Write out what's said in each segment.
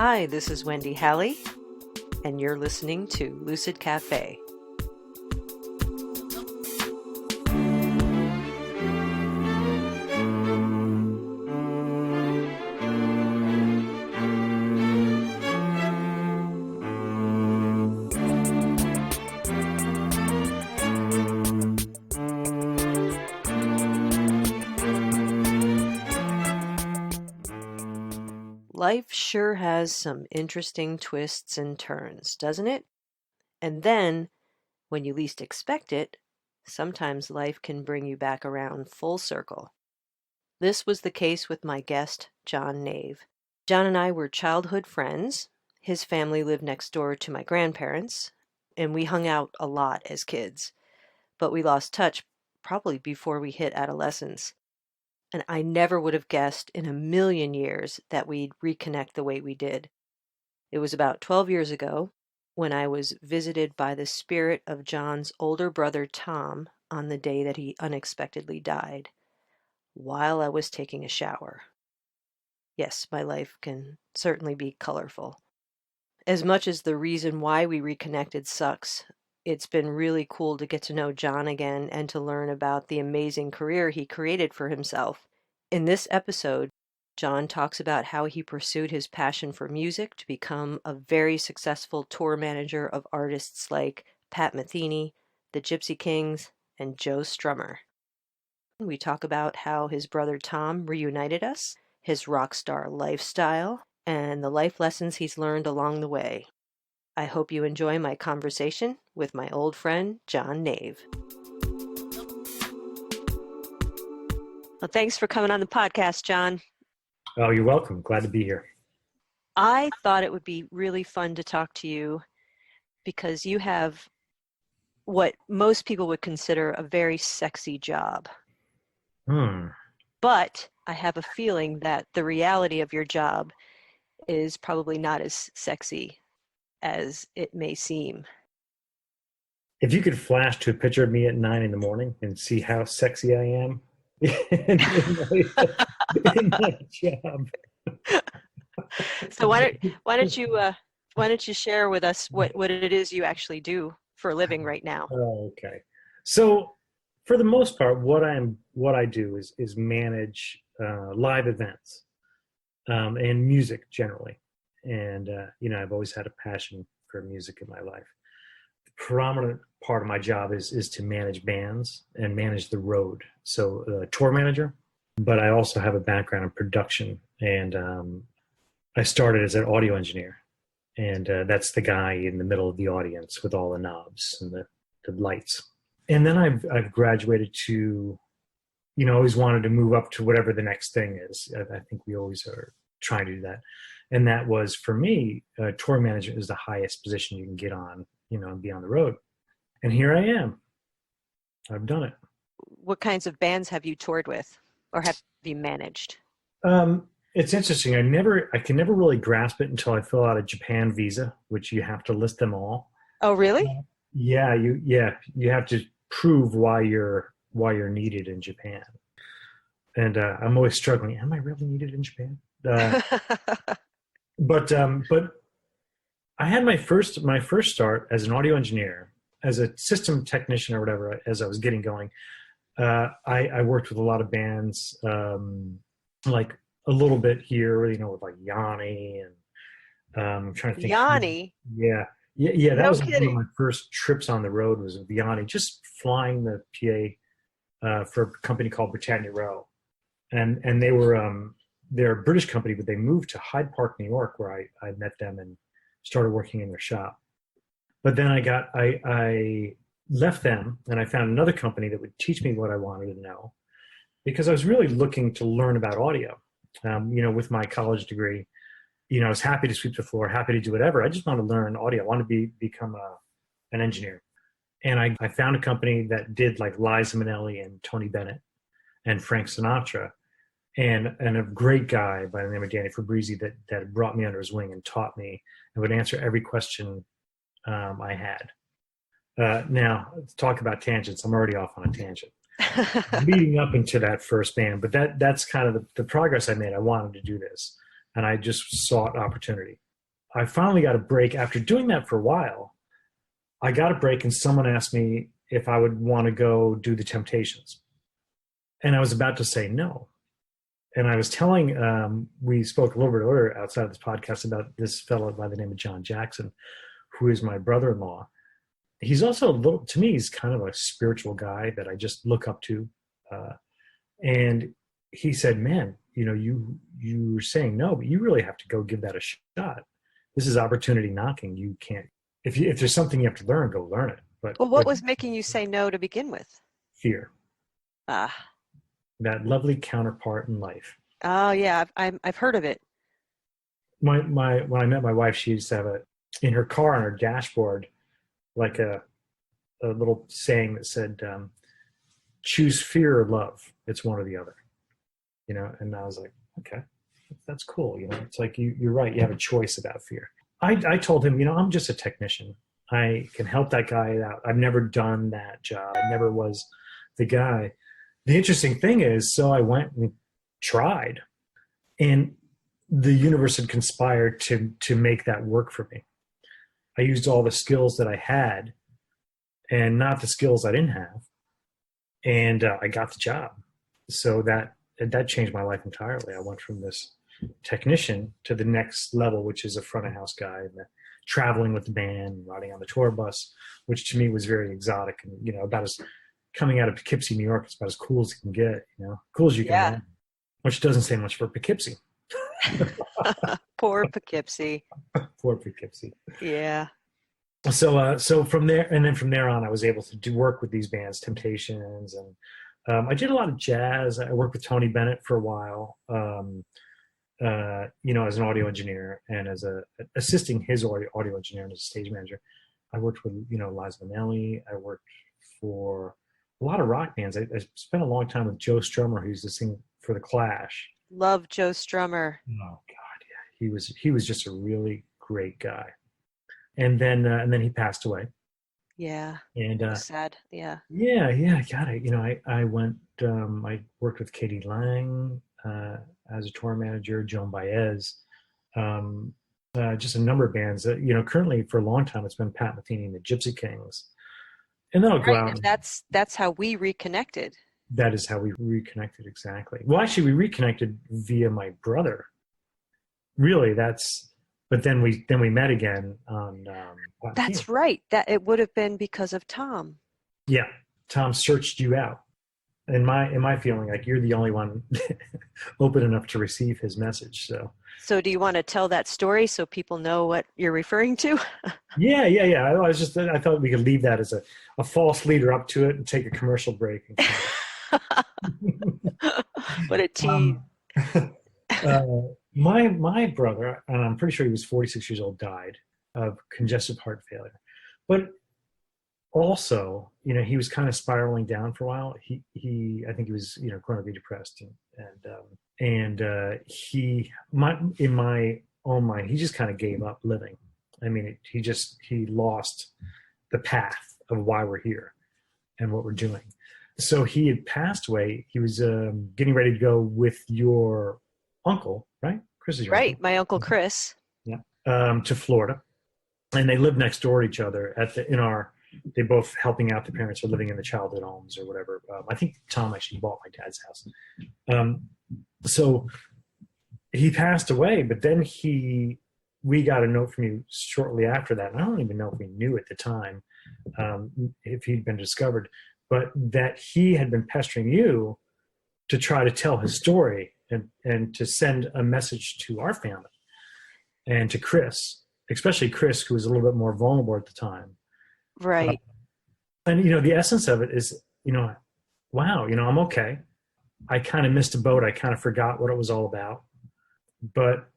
Hi, this is Wendy Halley, and you're listening to Lucid Cafe. Life sure has some interesting twists and turns, doesn't it? And then, when you least expect it, sometimes life can bring you back around full circle. This was the case with my guest, John Nave. John and I were childhood friends. His family lived next door to my grandparents, and we hung out a lot as kids. But we lost touch probably before we hit adolescence. And I never would have guessed in a million years that we'd reconnect the way we did. It was about 12 years ago when I was visited by the spirit of John's older brother Tom on the day that he unexpectedly died, while I was taking a shower. Yes, my life can certainly be colorful. As much as the reason why we reconnected sucks, it's been really cool to get to know John again and to learn about the amazing career he created for himself. In this episode, John talks about how he pursued his passion for music to become a very successful tour manager of artists like Pat Metheny, the Gipsy Kings, and Joe Strummer. We talk about how his brother Tom reunited us, his rock star lifestyle, and the life lessons he's learned along the way. I hope you enjoy my conversation with my old friend, John Nave. Well, thanks for coming on the podcast, John. Oh, you're welcome. Glad to be here. I thought it would be really fun to talk to you because you have what most people would consider a very sexy job. But I have a feeling that the reality of your job is probably not as sexy as it may seem. If you could flash to a picture of me at 9 a.m. and see how sexy I am in my job. So why don't you share with us what it is you actually do for a living right now? Okay. So for the most part, what I do is manage live events and music generally. And, I've always had a passion for music in my life. The predominant part of my job is to manage bands and manage the road. So tour manager, but I also have a background in production. And I started as an audio engineer. And that's the guy in the middle of the audience with all the knobs and the lights. And then I've graduated to, always wanted to move up to whatever the next thing is. I think we always are trying to do that. And that was, for me, tour manager is the highest position you can get on, and be on the road. And here I am. I've done it. What kinds of bands have you toured with or have you managed? It's interesting. I can never really grasp it until I fill out a Japan visa, which you have to list them all. Oh, really? Yeah, you have to prove why you're needed in Japan. And I'm always struggling. Am I really needed in Japan? But I had my first start as an audio engineer, as a system technician or whatever. As I was getting going, I worked with a lot of bands, like a little bit here, with like Yanni and I'm trying to think. Yanni? Yeah. That No was kidding. one of my first trips on the road was with Yanni, just flying the PA for a company called Britannia Row, and they were they're a British company, but they moved to Hyde Park, New York, where I met them and started working in their shop. But then I left them and I found another company that would teach me what I wanted to know, because I was really looking to learn about audio. With my college degree, I was happy to sweep the floor, happy to do whatever. I just wanted to learn audio. I wanted to become an engineer. And I found a company that did like Liza Minnelli and Tony Bennett and Frank Sinatra. And a great guy by the name of Danny Fabrizi that brought me under his wing and taught me and would answer every question I had. Now, let's talk about tangents. I'm already off on a tangent. Leading up into that first band, but that's kind of the progress I made. I wanted to do this, and I just sought opportunity. I finally got a break after doing that for a while. I got a break and someone asked me if I would want to go do the Temptations. And I was about to say no. And I was telling, we spoke a little bit earlier outside of this podcast about this fellow by the name of John Jackson, who is my brother-in-law. He's also a little, to me, he's kind of a spiritual guy that I just look up to. And he said, man, you know, you're saying no, but you really have to go give that a shot. This is opportunity knocking. You can't, if there's something you have to learn, go learn it. Well, what was making you say no to begin with? Fear. Ah. That lovely counterpart in life. Oh yeah, I've heard of it. When I met my wife, she used to have in her car on her dashboard, like a little saying that said, choose fear or love. It's one or the other, you know? And I was like, okay, that's cool. You know, it's like, you're right. You have a choice about fear. I told him, you know, I'm just a technician. I can help that guy out. I've never done that job. I never was the guy. The interesting thing is, so I went and tried, and the universe had conspired to make that work for me. I used all the skills that I had and not the skills I didn't have. And I got the job. So that changed my life entirely. I went from this technician to the next level, which is a front of house guy, and traveling with the band, riding on the tour bus, which to me was very exotic and, you know, about as coming out of Poughkeepsie, New York, it's about as cool as you can get, you know, cool as you can get, which doesn't say much for Poughkeepsie. Poor Poughkeepsie. Poor Poughkeepsie. Yeah. So from there, and then from there on, I was able to do work with these bands, Temptations, and I did a lot of jazz. I worked with Tony Bennett for a while, you know, as an audio engineer and as assisting his audio engineer and as a stage manager. I worked with, you know, Liza Minnelli. I worked for a lot of rock bands. I spent a long time with Joe Strummer, who used to sing for The Clash. Love Joe Strummer. Oh God, yeah, he was just a really great guy. And then he passed away. Yeah. And sad. Yeah. Yeah. God, you know, I went. I worked with Katie Lang as a tour manager, Joan Baez, just a number of bands. You know, currently for a long time it's been Pat Metheny and the Gipsy Kings. And then I'll go out. And that's how we reconnected. That is how we reconnected, exactly. Well, actually, we reconnected via my brother. Really, but then we met again on. That's right. That it would have been because of Tom. Yeah, Tom searched you out. In my feeling, like you're the only one open enough to receive his message. So do you want to tell that story so people know what you're referring to? Yeah. I thought we could leave that as a false leader up to it and take a commercial break. What a tease. My brother, and I'm pretty sure he was 46 years old, died of congestive heart failure. But also, you know, he was kind of spiraling down for a while. I think he was, you know, chronically depressed, and in my own mind, he just kind of gave up living. I mean, he lost the path of why we're here and what we're doing. So he had passed away. He was getting ready to go with your uncle, right? Chris is your right, uncle. my Uncle Chris. Yeah, to Florida, and they lived next door to each other they both helping out the parents or living in the childhood homes or whatever. I think Tom actually bought my dad's house. So he passed away, but then we got a note from you shortly after that. And I don't even know if we knew at the time if he'd been discovered, but that he had been pestering you to try to tell his story and to send a message to our family and to Chris, especially Chris, who was a little bit more vulnerable at the time. Right. And, you know, the essence of it is, you know, wow, you know, I'm okay. I kind of missed a boat. I kind of forgot what it was all about. But,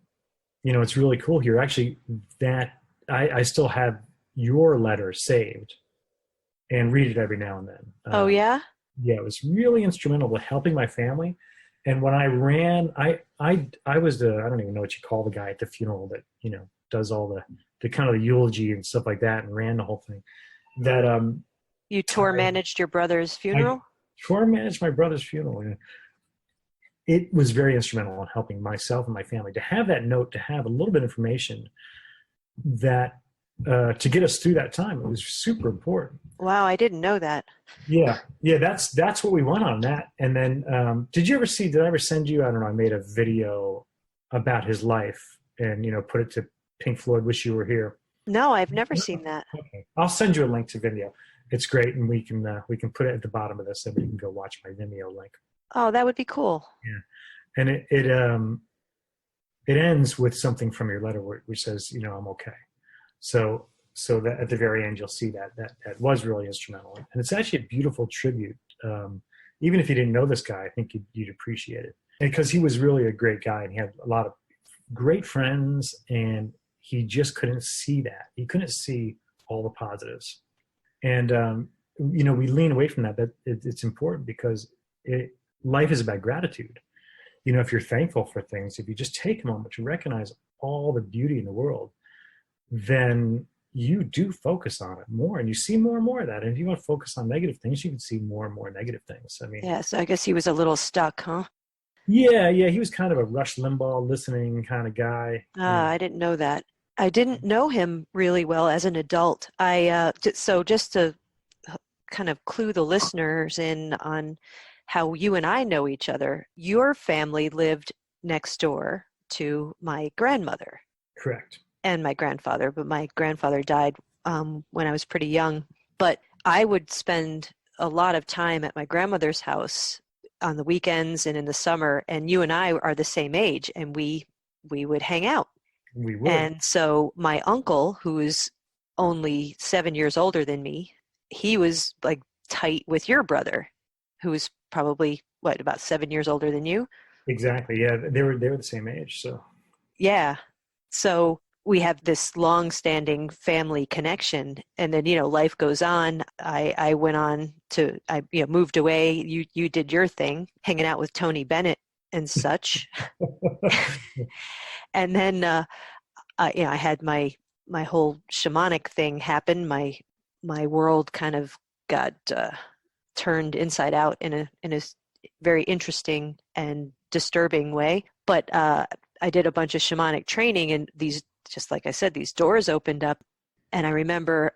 you know, it's really cool here. Actually, that I still have your letter saved and read it every now and then. Oh, yeah? Yeah, it was really instrumental with helping my family. And when I ran, I was I don't even know what you call the guy at the funeral that, you know, does all the kind of the eulogy and stuff like that and ran the whole thing. That you tour managed your brother's funeral? I tour managed my brother's funeral. And it was very instrumental in helping myself and my family to have that note, to have a little bit of information that to get us through that time. It was super important. Wow, I didn't know that. Yeah, that's what we went on that. And then, did I ever send you? I don't know. I made a video about his life, and put it to Pink Floyd. Wish You Were Here. No, I've never seen that. Okay, I'll send you a link to video. It's great, and we can put it at the bottom of this, and you can go watch my Vimeo link. Oh, that would be cool. Yeah, and it ends with something from your letter which says, I'm okay. So that at the very end, you'll see that was really instrumental. And it's actually a beautiful tribute. Even if you didn't know this guy, I think you'd appreciate it. Because he was really a great guy, and he had a lot of great friends, and he just couldn't see that. He couldn't see all the positives. And, we lean away from that. It's important because life is about gratitude. If you're thankful for things, if you just take a moment to recognize all the beauty in the world, then you do focus on it more, and you see more and more of that. And if you want to focus on negative things, you can see more and more negative things. I mean, Yeah, so I guess he was a little stuck, huh? yeah, he was kind of a Rush Limbaugh listening kind of guy. I didn't know that. I didn't know him really well as an adult. So just to kind of clue the listeners in on how you and I know each other, your family lived next door to my grandmother. Correct. And my grandfather, but my grandfather died when I was pretty young. But I would spend a lot of time at my grandmother's house on the weekends and in the summer, and you and I are the same age, and we would hang out. We would. And so my uncle, who is only 7 years older than me, he was like tight with your brother, who was probably about 7 years older than you. Exactly. Yeah, they were the same age. So yeah, so we have this long-standing family connection, and then life goes on. I went on to moved away. You did your thing, hanging out with Tony Bennett and such, and then I had my whole shamanic thing happen. My world kind of got turned inside out in a very interesting and disturbing way. But I did a bunch of shamanic training, and just like I said, these doors opened up. And I remember,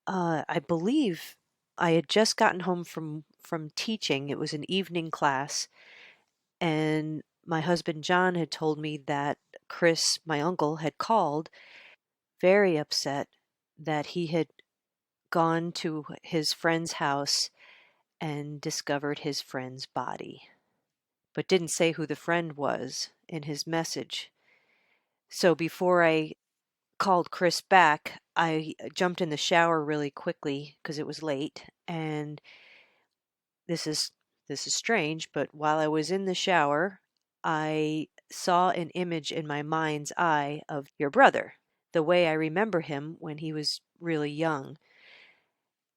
I believe I had just gotten home from teaching. It was an evening class, and my husband John had told me that Chris, my uncle, had called, very upset that he had gone to his friend's house and discovered his friend's body, but didn't say who the friend was in his message. So before I called Chris back, I jumped in the shower really quickly because it was late. And this is strange, but while I was in the shower, I saw an image in my mind's eye of your brother, the way I remember him when he was really young.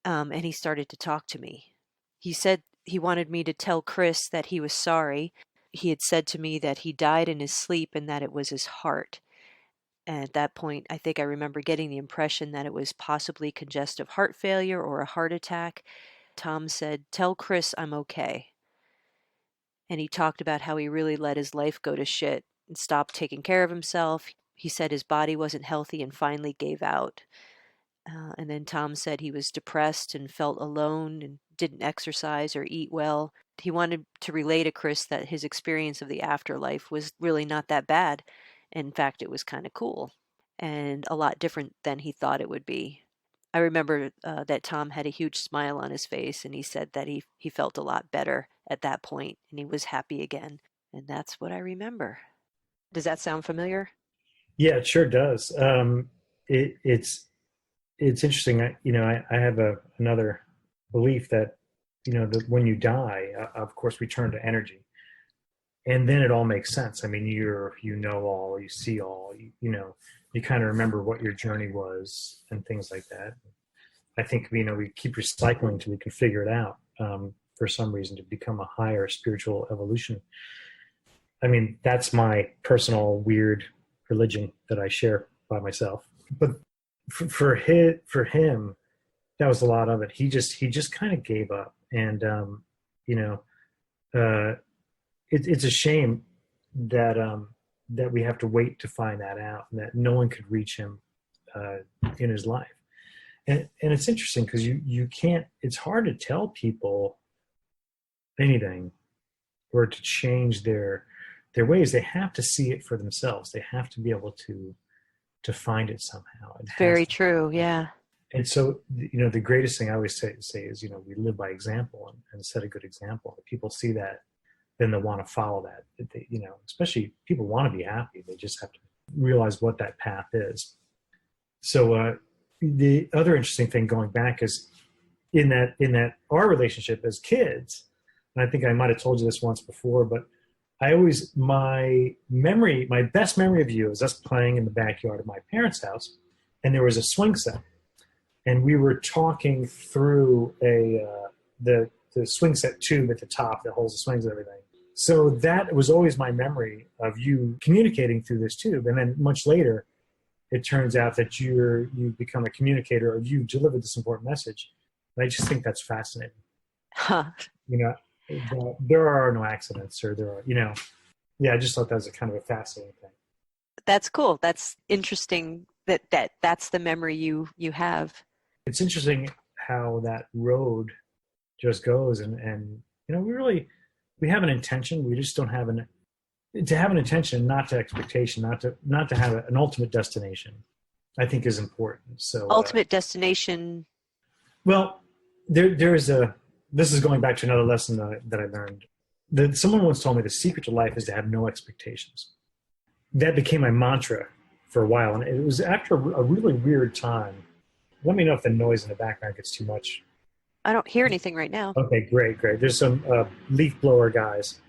And he started to talk to me. He said he wanted me to tell Chris that he was sorry. He had said to me that he died in his sleep and that it was his heart. And at that point, I think I remember getting the impression that it was possibly congestive heart failure or a heart attack. Tom said, "Tell Chris I'm okay." And he talked about how he really let his life go to shit and stopped taking care of himself. He said his body wasn't healthy and finally gave out. And then Tom said he was depressed and felt alone and didn't exercise or eat well. He wanted to relay to Chris that his experience of the afterlife was really not that bad. In fact, it was kind of cool and a lot different than he thought it would be. I remember that Tom had a huge smile on his face, and he said that he felt a lot better at that point and he was happy again. And that's what I remember. Does that sound familiar? yeah, it sure does. It's interesting. I have another belief that that when you die, of course, we turn to energy, and then it all makes sense. I mean, you know all, you see all, you kind of remember what your journey was and things like that. I think we keep recycling until we can figure it out, for some reason, to become a higher spiritual evolution. I mean, that's my personal weird religion that I share by myself. But for him, that was a lot of it. He just kind of gave up, and it's a shame that we have to wait to find that out, and that no one could reach him in his life. And it's interesting because you can't, it's hard to tell people anything or to change their ways. They have to see it for themselves. They have to be able to find it somehow. Very true. Yeah. And so, the greatest thing I always say is, we live by example and set a good example. If people see that, then they'll want to follow that. They, especially people want to be happy. They just have to realize what that path is. So the other interesting thing going back is in that our relationship as kids, and I think I might have told you this once before, but my best memory of you is us playing in the backyard of my parents' house, and there was a swing set. And we were talking through the swing set tube at the top that holds the swings and everything. So that was always my memory of you communicating through this tube. And then much later, it turns out that you become a communicator, or you delivered this important message. And I just think that's fascinating. Huh. There are no accidents, or there are, I just thought that was a kind of a fascinating thing. That's cool. That's interesting that's the memory you have. It's interesting how that road just goes, and we have an intention. We just don't have to have an intention, not to expectation, not to have an ultimate destination, I think is important. So ultimate destination. Well, this is going back to another lesson that I learned. Someone once told me the secret to life is to have no expectations. That became my mantra for a while, and it was after a really weird time. Let me know if the noise in the background gets too much. I don't hear anything right now. Okay, great. There's some leaf blower guys.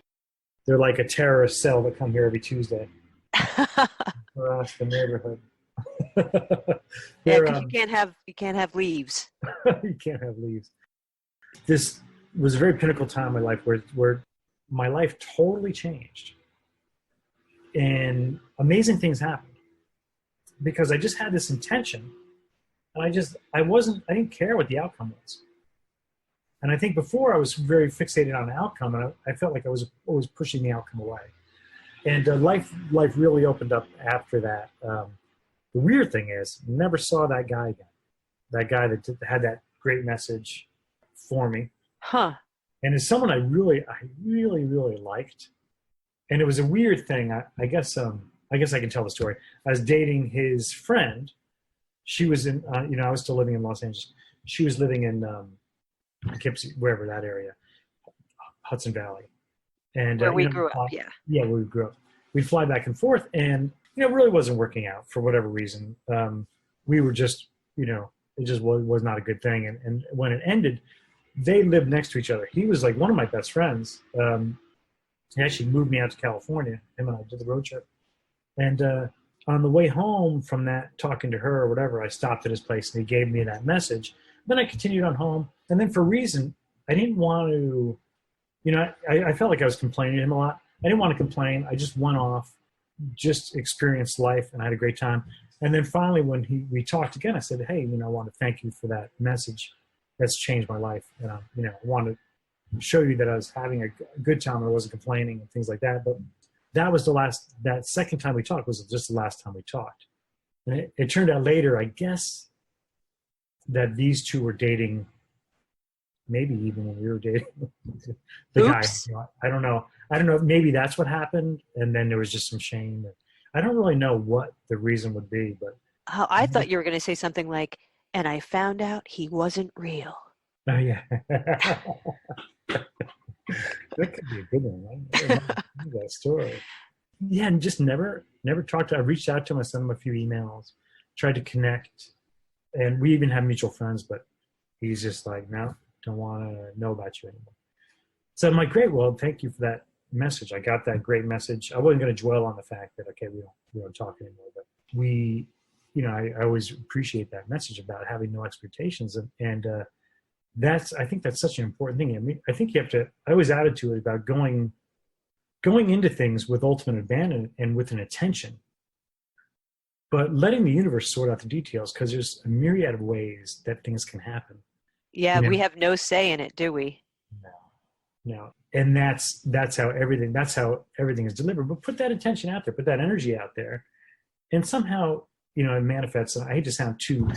They're like a terrorist cell that come here every Tuesday. Harass the neighborhood. Yeah, because you can't have leaves. You can't have leaves. This was a very pinnacle time in my life where my life totally changed. And amazing things happened. Because I just had this intention, and I didn't care what the outcome was. And I think before I was very fixated on the outcome, and I felt like I was always pushing the outcome away. And life really opened up after that. The weird thing is, never saw that guy again. That guy that had that great message for me. Huh. And it's someone I really, really liked. And it was a weird thing. I guess I can tell the story. I was dating his friend. She was in, I was still living in Los Angeles. She was living in Gipsy, wherever that area, Hudson Valley. And where we grew up, yeah. Yeah, where we grew up. We'd fly back and forth, and it really wasn't working out for whatever reason. We were just, it just was not a good thing. And when it ended, they lived next to each other. He was like one of my best friends. He actually moved me out to California. Him and I did the road trip. And on the way home from that, talking to her or whatever, I stopped at his place and he gave me that message. Then I continued on home. And then for a reason, I didn't want to, I felt like I was complaining to him a lot. I didn't want to complain. I just went off, just experienced life, and I had a great time. And then finally, when we talked again, I said, hey, I want to thank you for that message. That's changed my life. And, I wanted to show you that I was having a good time. I wasn't complaining and things like that. But that was that second time we talked was just the last time we talked. And it turned out later, I guess, that these two were dating, maybe even when we were dating the Oops. guy. I don't know. Maybe that's what happened. And then there was just some shame. I don't really know what the reason would be, but. Oh, I thought you were going to say something like, and I found out he wasn't real. Oh, yeah. That could be a good one. Right? That story. Yeah, and just never talked to. I reached out to him. I sent him a few emails, tried to connect, and we even have mutual friends. But he's just like, no, don't want to know about you anymore. So I'm like, great. Well, thank you for that message. I got that great message. I wasn't going to dwell on the fact that we don't talk anymore, but we, I always appreciate that message about having no expectations, and I think that's such an important thing. I mean, I think you have to. I always added to it about going into things with ultimate abandon and with an intention, but letting the universe sort out the details, because there's a myriad of ways that things can happen. Yeah, we have no say in it, do we? No. And that's how everything is delivered. But put that intention out there, put that energy out there, and somehow it manifests. And I hate to sound too,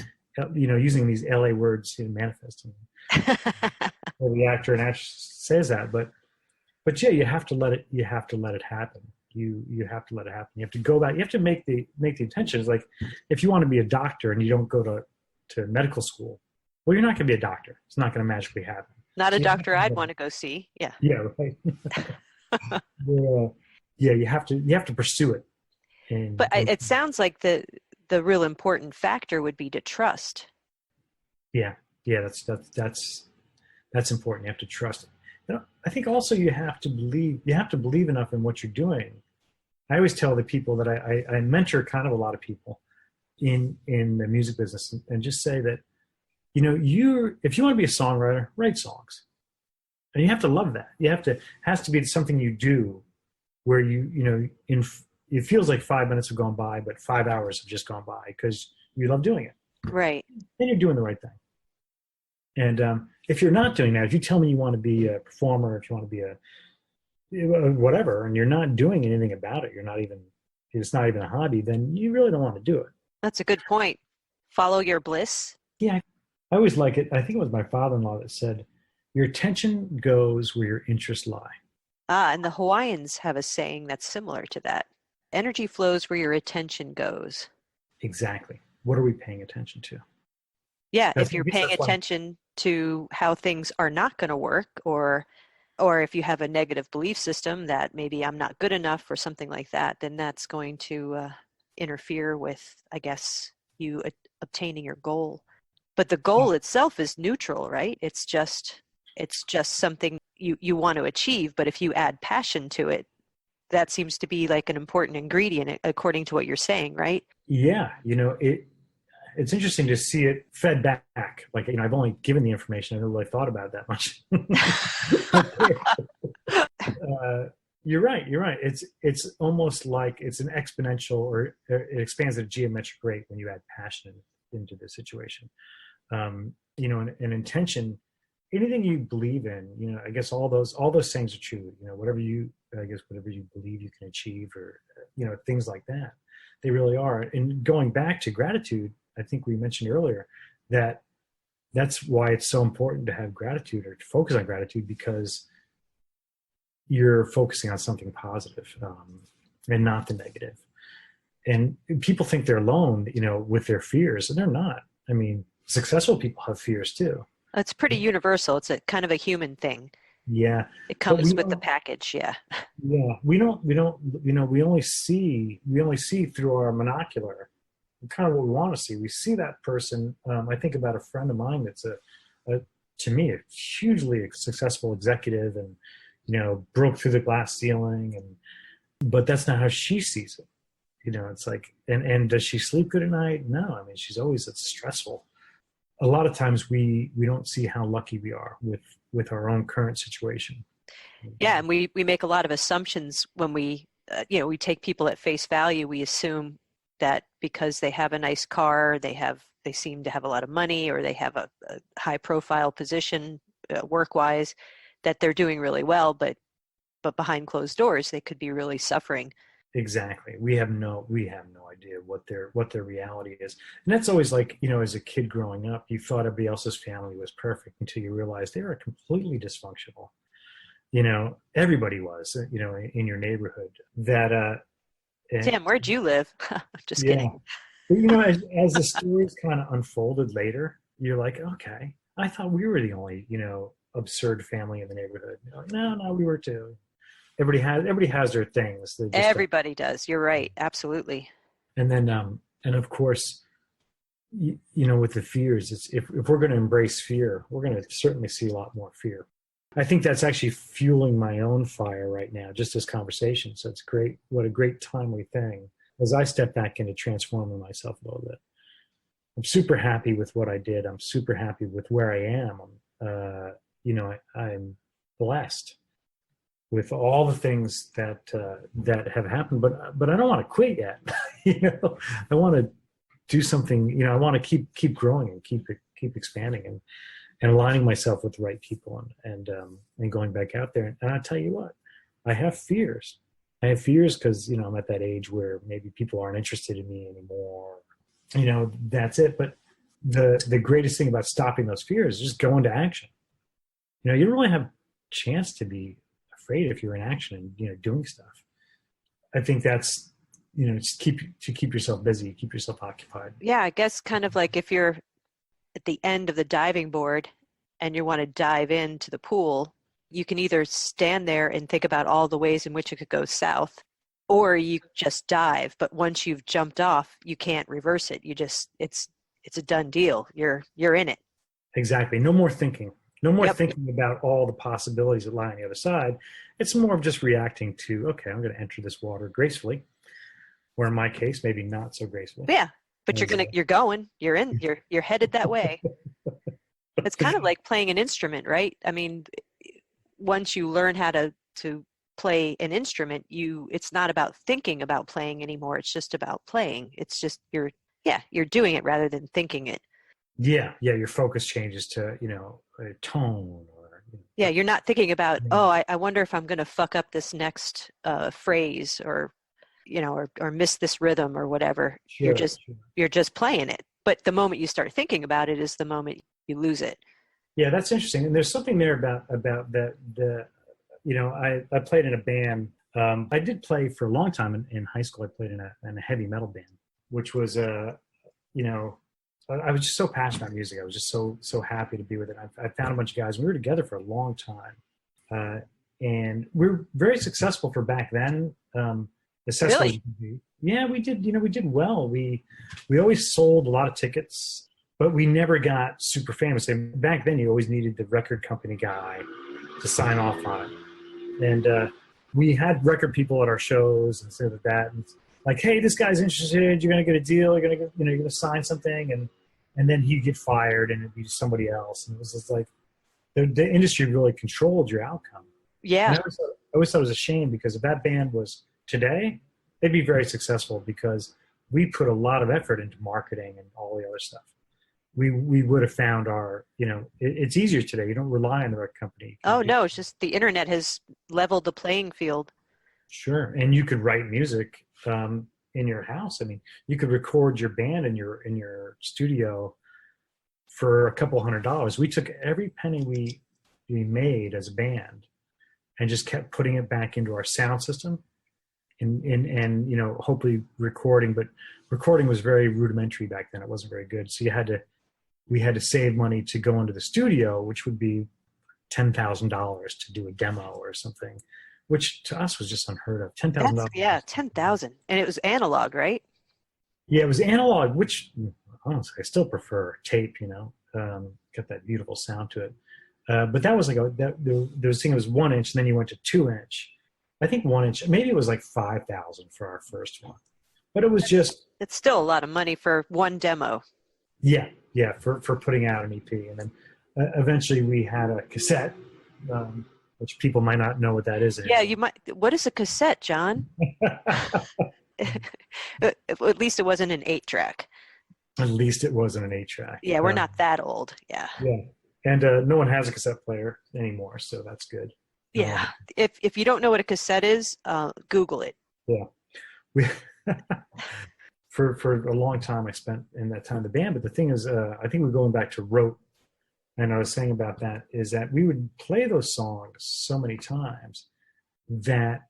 using these LA words, manifesting. Or the actor and actress says that, but yeah, you have to let it happen. You have to let it happen. You have to go back. You have to make the intentions. Like if you want to be a doctor and you don't go to medical school, well, you're not going to be a doctor. It's not going to magically happen. Not a doctor I'd want to go see. Yeah. Yeah. Right. Yeah. You have to pursue it. But it sounds like the real important factor would be to trust. Yeah. That's important. You have to trust it. I think also you have to believe enough in what you're doing. I always tell the people that I mentor kind of a lot of people in the music business, and just say that, if you want to be a songwriter, write songs. And you have to love that. It has to be something you do where it feels like 5 minutes have gone by, but 5 hours have just gone by because you love doing it. Right. Then you're doing the right thing. And if you're not doing that, if you tell me you want to be a performer, if you want to be a whatever, and you're not doing anything about it, it's not even a hobby, then you really don't want to do it. That's a good point. Follow your bliss. Yeah. I always like it. I think it was my father-in-law that said, your attention goes where your interests lie. And the Hawaiians have a saying that's similar to that. Energy flows where your attention goes. Exactly. What are we paying attention to? Yeah, if you're paying attention to how things are not going to work, or if you have a negative belief system that maybe I'm not good enough or something like that, then that's going to interfere with, I guess, you obtaining your goal. But the goal itself is neutral, right? It's just something you want to achieve. But if you add passion to it, that seems to be like an important ingredient, according to what you're saying, right? Yeah, it's interesting to see it fed back. Like, I've only given the information. I never really thought about it that much. You're right. It's almost like it's an exponential, or it expands at a geometric rate when you add passion into the situation. An intention, anything you believe in, I guess all those things are true. Whatever you believe you can achieve, or, things like that, they really are. And going back to gratitude, I think we mentioned earlier that's why it's so important to have gratitude, or to focus on gratitude, because you're focusing on something positive, and not the negative. And people think they're alone, with their fears, and they're not. I mean, successful people have fears too. It's pretty universal. It's a kind of a human thing. Yeah. It comes with the package. Yeah. Yeah. We only see through our monocular kind of what we want to see. We see that person. I think about a friend of mine that's to me, a hugely successful executive, and, broke through the glass ceiling, but that's not how she sees it. It's like, and does she sleep good at night? No. I mean, she's always stressful. A lot of times we don't see how lucky we are with our own current situation. Yeah. And we make a lot of assumptions when we take people at face value. We assume that because they have a nice car, they seem to have a lot of money, or they have a high profile position work-wise, that they're doing really well, but behind closed doors, they could be really suffering. Exactly. We have no idea what their reality is. And that's always like, as a kid growing up, you thought everybody else's family was perfect until you realized they were completely dysfunctional. Everybody was, in your neighborhood. That Tim, where'd you live? Just kidding. But, as the stories kind of unfolded later, you're like, okay, I thought we were the only, absurd family in the neighborhood. No, we were too. Everybody has their things. Everybody does. You're right. Absolutely. And then, and of course, with the fears, it's if we're going to embrace fear, we're going to certainly see a lot more fear. I think that's actually fueling my own fire right now, just this conversation. So it's great. What a great timely thing as I step back into transforming myself a little bit. I'm super happy with what I did. I'm super happy with where I am. I'm blessed with all the things that have happened, but I don't want to quit yet. I want to do something. I want to keep growing and keep expanding and aligning myself with the right people and going back out there. And I tell you what, I have fears. I have fears because I'm at that age where maybe people aren't interested in me anymore. that's it. But the greatest thing about stopping those fears is just go into action. You don't really have a chance to be afraid if you're in action and, doing stuff. I think that's, just keep yourself busy, keep yourself occupied. Yeah, I guess kind of like if you're at the end of the diving board and you want to dive into the pool, you can either stand there and think about all the ways in which it could go south, or you just dive. But once you've jumped off, you can't reverse it. It's a done deal. You're in it. Exactly. No more thinking. No more Yep. thinking about all the possibilities that lie on the other side. It's more of just reacting to, okay, I'm going to enter this water gracefully, or in my case, maybe not so gracefully. Yeah, but you're headed that way. It's kind of like playing an instrument, right? I mean, once you learn how to play an instrument, it's not about thinking about playing anymore. It's just about playing. It's just you're doing it rather than thinking it. Yeah, your focus changes to, a tone or. Yeah, you're not thinking about, I wonder if I'm going to fuck up this next phrase or miss this rhythm or whatever. Sure, you're just playing it. But the moment you start thinking about it is the moment you lose it. Yeah, that's interesting. And there's something there about that. I played in a band. I did play for a long time in high school. I played in a heavy metal band, which was I was just so passionate about music. I was just so happy to be with it. I found a bunch of guys. We were together for a long time, and we were very successful for back then. Really? Yeah, we did. We did well. We always sold a lot of tickets, but we never got super famous. And back then, you always needed the record company guy to sign off on it. And we had record people at our shows and stuff like that. And like, hey, this guy's interested. You're gonna get a deal. You're gonna sign something, and then he'd get fired, and it'd be somebody else. And it was just like the industry really controlled your outcome. Yeah. And I always thought it was a shame, because if that band was today, they'd be very successful, because we put a lot of effort into marketing and all the other stuff. We would have found our, it's easier today. You don't rely on the record company. Oh, no, it's just the internet has leveled the playing field. Sure. And you could write music in your house. I mean, you could record your band in your studio for a couple $100s. We took every penny we made as a band and just kept putting it back into our sound system and hopefully recording. But recording was very rudimentary back then. It wasn't very good. So we had to save money to go into the studio, which would be $10,000 to do a demo or something, which to us was just unheard of. $10,000. Yeah, 10,000, and it was analog, right? Yeah, it was analog, which honestly I still prefer tape. Got that beautiful sound to it. But that was like there was thing. It was 1 inch, and then you went to 2 inch. I think 1 inch. Maybe it was like 5,000 for our first one, but it was just. It's still a lot of money for one demo. Yeah, for putting out an EP, and then eventually we had a cassette. Which people might not know what that is. Yeah, you might. What is a cassette, John? At least it wasn't an 8-track. At least it wasn't an 8-track. Yeah, we're not that old. Yeah. Yeah, and no one has a cassette player anymore, so that's good. Yeah, if you don't know what a cassette is, Google it. Yeah, we for a long time I spent in that time in the band. But the thing is, I think we're going back to rote. And I was saying about that is that we would play those songs so many times that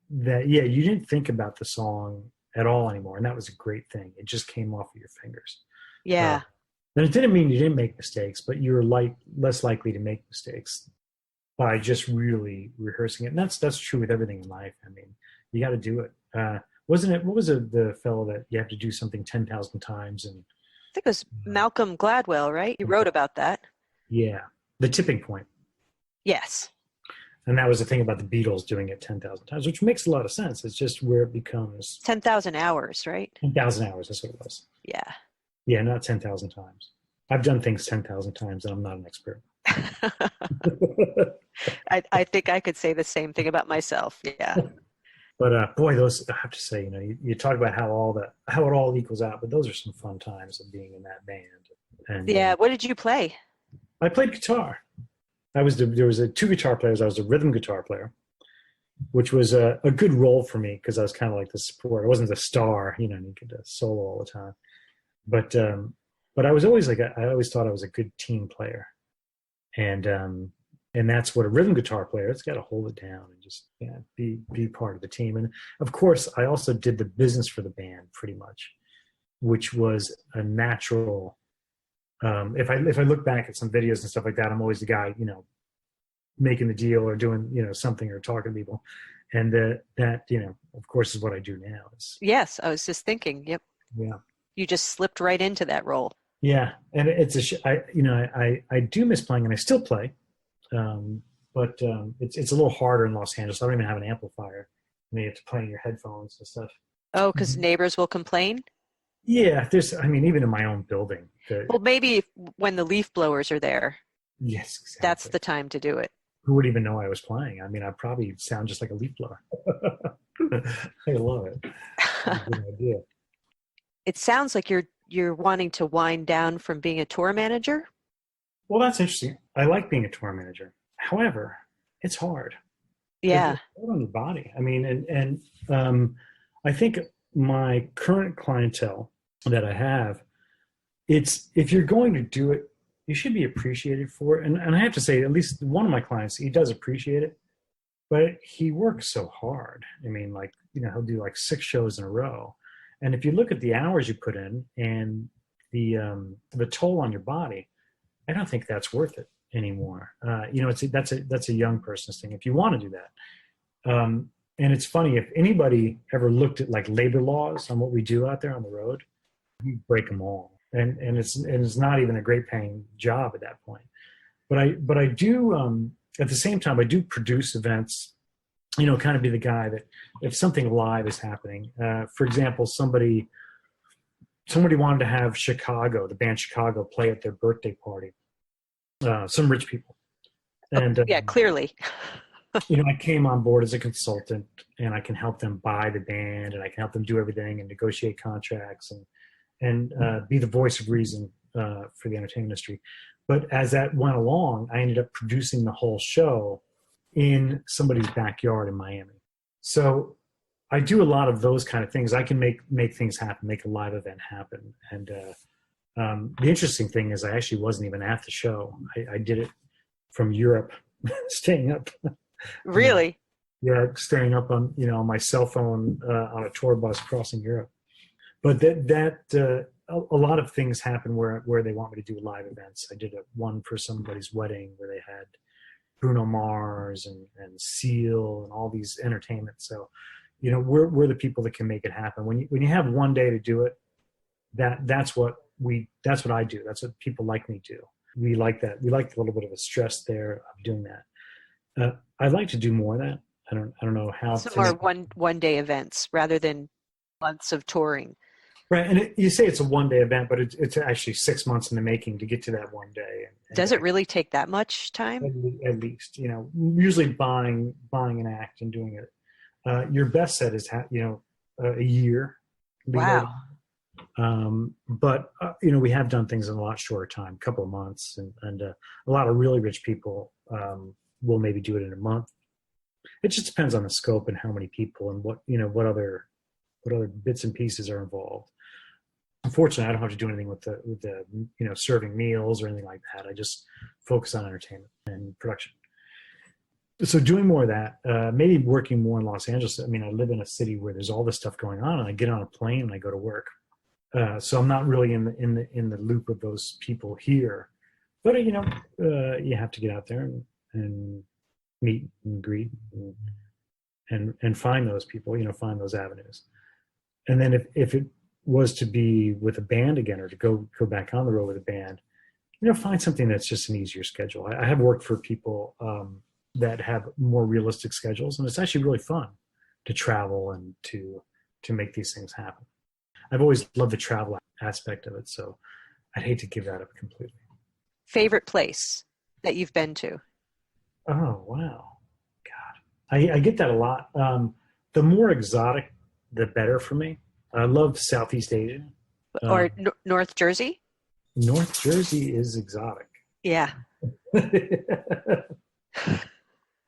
you didn't think about the song at all anymore, and that was a great thing. It just came off of your fingers. Yeah. And it didn't mean you didn't make mistakes, but you were less likely to make mistakes by just really rehearsing it. And that's true with everything in life. I mean, you got to do it. Wasn't it? What was the fellow that you have to do something 10,000 times? And I think it was Malcolm Gladwell, right? He wrote about that. Yeah, the tipping point. Yes. And that was the thing about the Beatles doing it 10,000 times, which makes a lot of sense. It's just where it becomes 10,000 hours, right? 10,000 hours. That's what it was. Yeah. Yeah, not 10,000 times. I've done things 10,000 times, and I'm not an expert. I think I could say the same thing about myself. Yeah. But boy, those, I have to say, you talk about how it all equals out, but those are some fun times of being in that band. And yeah. What did you play? I played guitar. There was 2 guitar players. I was a rhythm guitar player, which was a good role for me because I was kind of like the support. I wasn't the star, you get to solo all the time. but I was always I always thought I was a good team player, and that's what a rhythm guitar player. It's got to hold it down and just be part of the team. And of course, I also did the business for the band pretty much, which was a natural. If I look back at some videos and stuff like that, I'm always the guy, making the deal or doing something or talking to people, and that of course is what I do now. Yes, I was just thinking. Yep. Yeah. You just slipped right into that role. Yeah, and it's I do miss playing, and I still play, but it's a little harder in Los Angeles. I don't even have an amplifier. You have to play in your headphones and stuff. Oh, because neighbors will complain? Yeah, even in my own building. Well, maybe when the leaf blowers are there. Yes, exactly. That's the time to do it. Who would even know I was playing? I mean, I probably sound just like a leaf blower. I love it. That's a good idea. It sounds like you're wanting to wind down from being a tour manager. Well, that's interesting. I like being a tour manager. However, it's hard. Yeah. It's hard on your body. I mean, and I think my current clientele that I have, if you're going to do it, you should be appreciated for it. And I have to say, at least one of my clients, he does appreciate it, but he works so hard. I mean, he'll do 6 shows in a row. And if you look at the hours you put in and the toll on your body, I don't think that's worth it anymore. That's a young person's thing. If you want to do that, and it's funny, if anybody ever looked at labor laws on what we do out there on the road, we break them all. And it's not even a great paying job at that point. But I do at the same time I do produce events. Kind of be the guy that if something live is happening, for example, somebody wanted to have the band Chicago, play at their birthday party. Some rich people, and yeah, clearly. I came on board as a consultant, and I can help them buy the band, and I can help them do everything and negotiate contracts and be the voice of reason for the entertainment industry. But as that went along, I ended up producing the whole show in somebody's backyard in Miami. So I do a lot of those kind of things. I can make things happen, make a live event happen. And the interesting thing is I actually wasn't even at the show. I did it from Europe, staying up. Really? Yeah, staying up on my cell phone on a tour bus crossing Europe. But a lot of things happen where they want me to do live events. I did one for somebody's wedding where they had Bruno Mars and Seal and all these entertainments. So, we're the people that can make it happen. When you have one day to do it, that's what I do. That's what people like me do. We like that. We like a little bit of a stress there of doing that. I'd like to do more of that. I don't know how. Some more one day events rather than months of touring. Right, and you say it's a one-day event, but it's actually 6 months in the making to get to that one day. Does it really take that much time? At least, usually buying an act and doing it. Your best set is a year. Wow. But we have done things in a lot shorter time, a couple of months, and a lot of really rich people will maybe do it in a month. It just depends on the scope and how many people and what other bits and pieces are involved. Unfortunately, I don't have to do anything with the serving meals or anything like that. I just focus on entertainment and production. So doing more of that, maybe working more in Los Angeles. I mean, I live in a city where there's all this stuff going on, and I get on a plane and I go to work. So I'm not really in the loop of those people here. But you have to get out there and meet and greet and find those people. Find those avenues. And then if it was to be with a band again, or to go back on the road with a band, find something that's just an easier schedule. I have worked for people that have more realistic schedules, and it's actually really fun to travel and to make these things happen. I've always loved the travel aspect of it, so I'd hate to give that up completely. Favorite place that you've been to? Oh, wow. God. I get that a lot. The more exotic, the better for me. I love Southeast Asia. Or North Jersey? North Jersey is exotic. Yeah.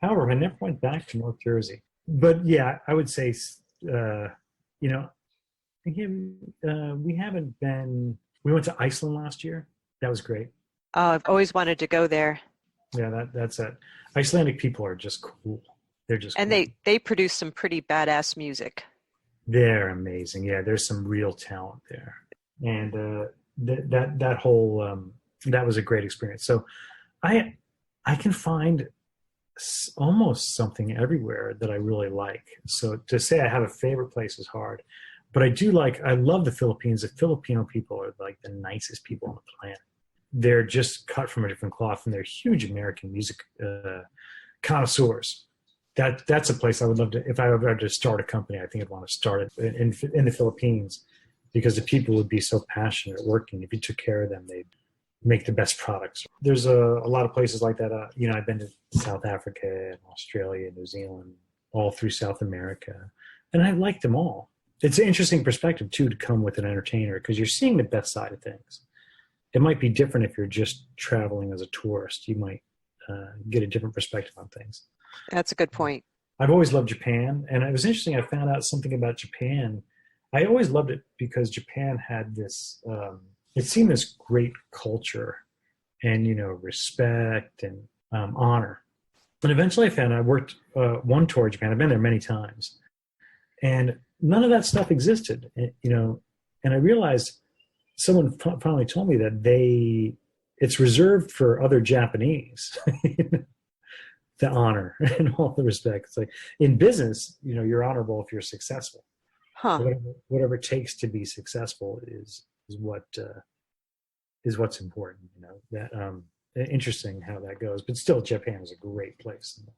However, I never went back to North Jersey. But yeah, I would say, we haven't been We went to Iceland last year. That was great. Oh, I've always wanted to go there. Yeah, that's it. Icelandic people are just cool. They're just And cool. they produce some pretty badass music. They're amazing. Yeah, there's some real talent there, and that whole that was a great experience. So I can find almost something everywhere that I really like. So to say I have a favorite place is hard, but I love the Philippines. The Filipino people are like the nicest people on the planet. They're just cut from a different cloth, and they're huge American music connoisseurs. That's a place I would love to. If I ever had to start a company, I think I'd want to start it in the Philippines, because the people would be so passionate at working. If you took care of them, they'd make the best products. There's a lot of places like that. I've been to South Africa and Australia, New Zealand, all through South America, and I like them all. It's an interesting perspective too to come with an entertainer, because you're seeing the best side of things. It might be different if you're just traveling as a tourist. You might get a different perspective on things. That's a good point. I've always loved Japan, and it was interesting. I found out something about Japan. I always loved it because Japan had this. It seemed this great culture, and respect and honor. But eventually, I found I worked one tour of Japan. I've been there many times, and none of that stuff existed. And I realized someone finally told me that it's reserved for other Japanese. The honor and all the respect. It's like in business, you're honorable if you're successful. Huh. Whatever it takes to be successful is what's important. That interesting how that goes. But still, Japan is a great place, and the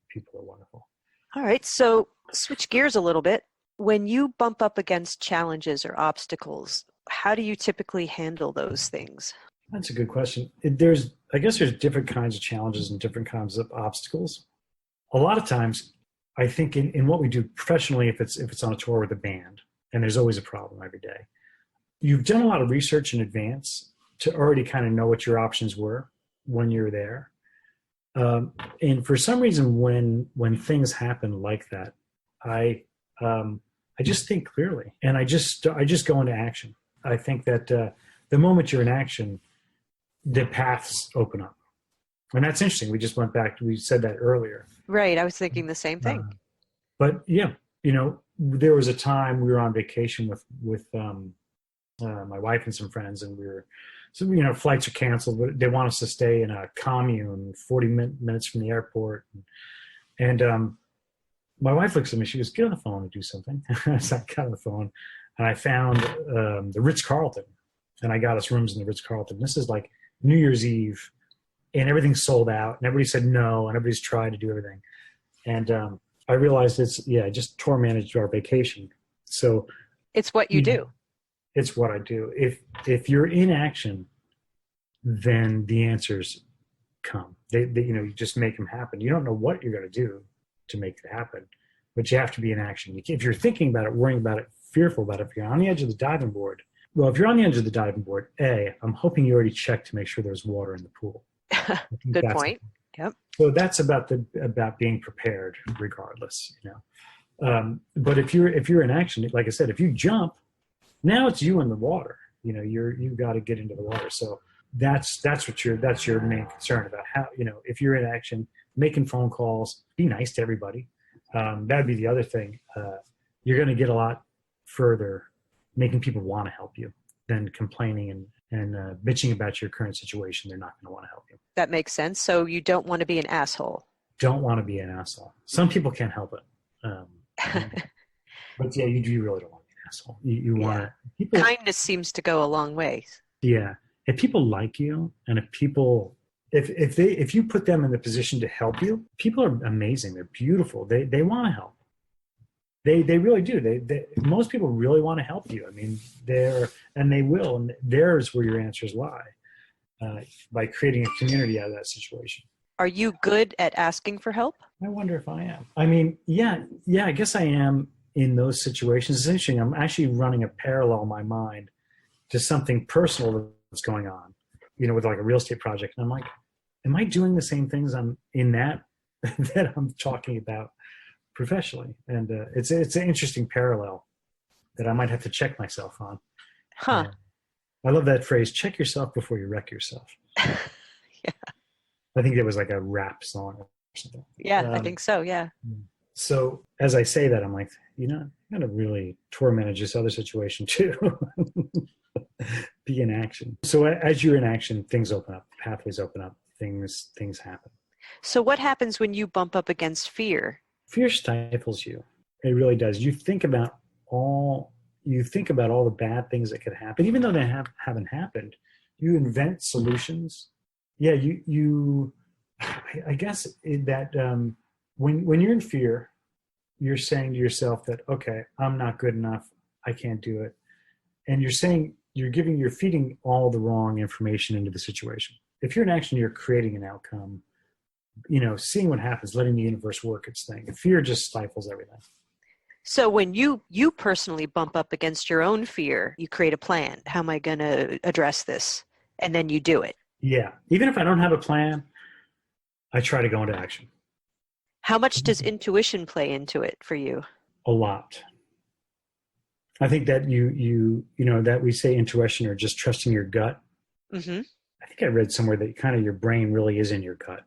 people are wonderful. All right, so switch gears a little bit. When you bump up against challenges or obstacles, how do you typically handle those things? That's a good question. I guess there's different kinds of challenges and different kinds of obstacles. A lot of times, I think in what we do professionally, if it's on a tour with a band, and there's always a problem every day, you've done a lot of research in advance to already kind of know what your options were when you're there. And for some reason, when things happen like that, I just think clearly, and I just go into action. I think that the moment you're in action, the paths open up. And that's interesting. We just went back. We said that earlier. Right. I was thinking the same thing. But yeah, there was a time we were on vacation with my wife and some friends, and flights are canceled, but they want us to stay in a commune 40 minutes from the airport. And my wife looks at me. She goes, "Get on the phone and do something." So I got on the phone, and I found the Ritz-Carlton, and I got us rooms in the Ritz-Carlton. This is like New Year's Eve, and everything's sold out, and everybody said no, and everybody's tried to do everything. And I realized just tour managed our vacation. So it's what you do. It's what I do. If you're in action, then the answers come. You just make them happen. You don't know what you're going to do to make it happen, but you have to be in action. If you're thinking about it, worrying about it, fearful about it, if you're on the edge of the diving board, well, if you're on the edge of the diving board, I'm hoping you already checked to make sure there's water in the pool. Good point. Yep. So that's about being prepared, regardless. But if you're in action, like I said, if you jump, now it's you in the water. You've got to get into the water. So that's your main concern about how if you're in action, making phone calls, be nice to everybody. That'd be the other thing. You're going to get a lot further making people want to help you than complaining and bitching about your current situation. They're not going to want to help you. That makes sense. So you don't want to be an asshole. Don't want to be an asshole. Some people can't help it. But yeah, you really don't want to be an asshole. You want to. Kindness seems to go a long way. Yeah. If people like you, and if you put them in the position to help you, people are amazing. They're beautiful. They want to help. They really do. Most people really want to help you. I mean, they will, and there's where your answers lie, by creating a community out of that situation. Are you good at asking for help? I wonder if I am. I mean, yeah, I guess I am in those situations. It's interesting. I'm actually running a parallel in my mind to something personal that's going on, with like a real estate project. And I'm like, am I doing the same things I'm in that I'm talking about professionally? And it's an interesting parallel that I might have to check myself on. Huh. I love that phrase, check yourself before you wreck yourself. Yeah. I think it was like a rap song or something. Yeah, I think so. Yeah. So as I say that, I'm like, you know, I'm going to really torment this other situation too. Be in action. So as you're in action, things open up, pathways open up, things happen. So what happens when you bump up against fear? Fear stifles you. It really does. All the bad things that could happen, even though they haven't happened. You invent solutions. Yeah, I guess that when you're in fear, you're saying to yourself that, okay, I'm not good enough. I can't do it. And you're feeding all the wrong information into the situation. If you're in action, you're creating an outcome, seeing what happens, letting the universe work its thing. And fear just stifles everything. So when you personally bump up against your own fear, you create a plan. How am I going to address this? And then you do it. Yeah. Even if I don't have a plan, I try to go into action. How much does intuition play into it for you? A lot. I think that that we say intuition or just trusting your gut. Mm-hmm. I think I read somewhere that kind of your brain really is in your gut.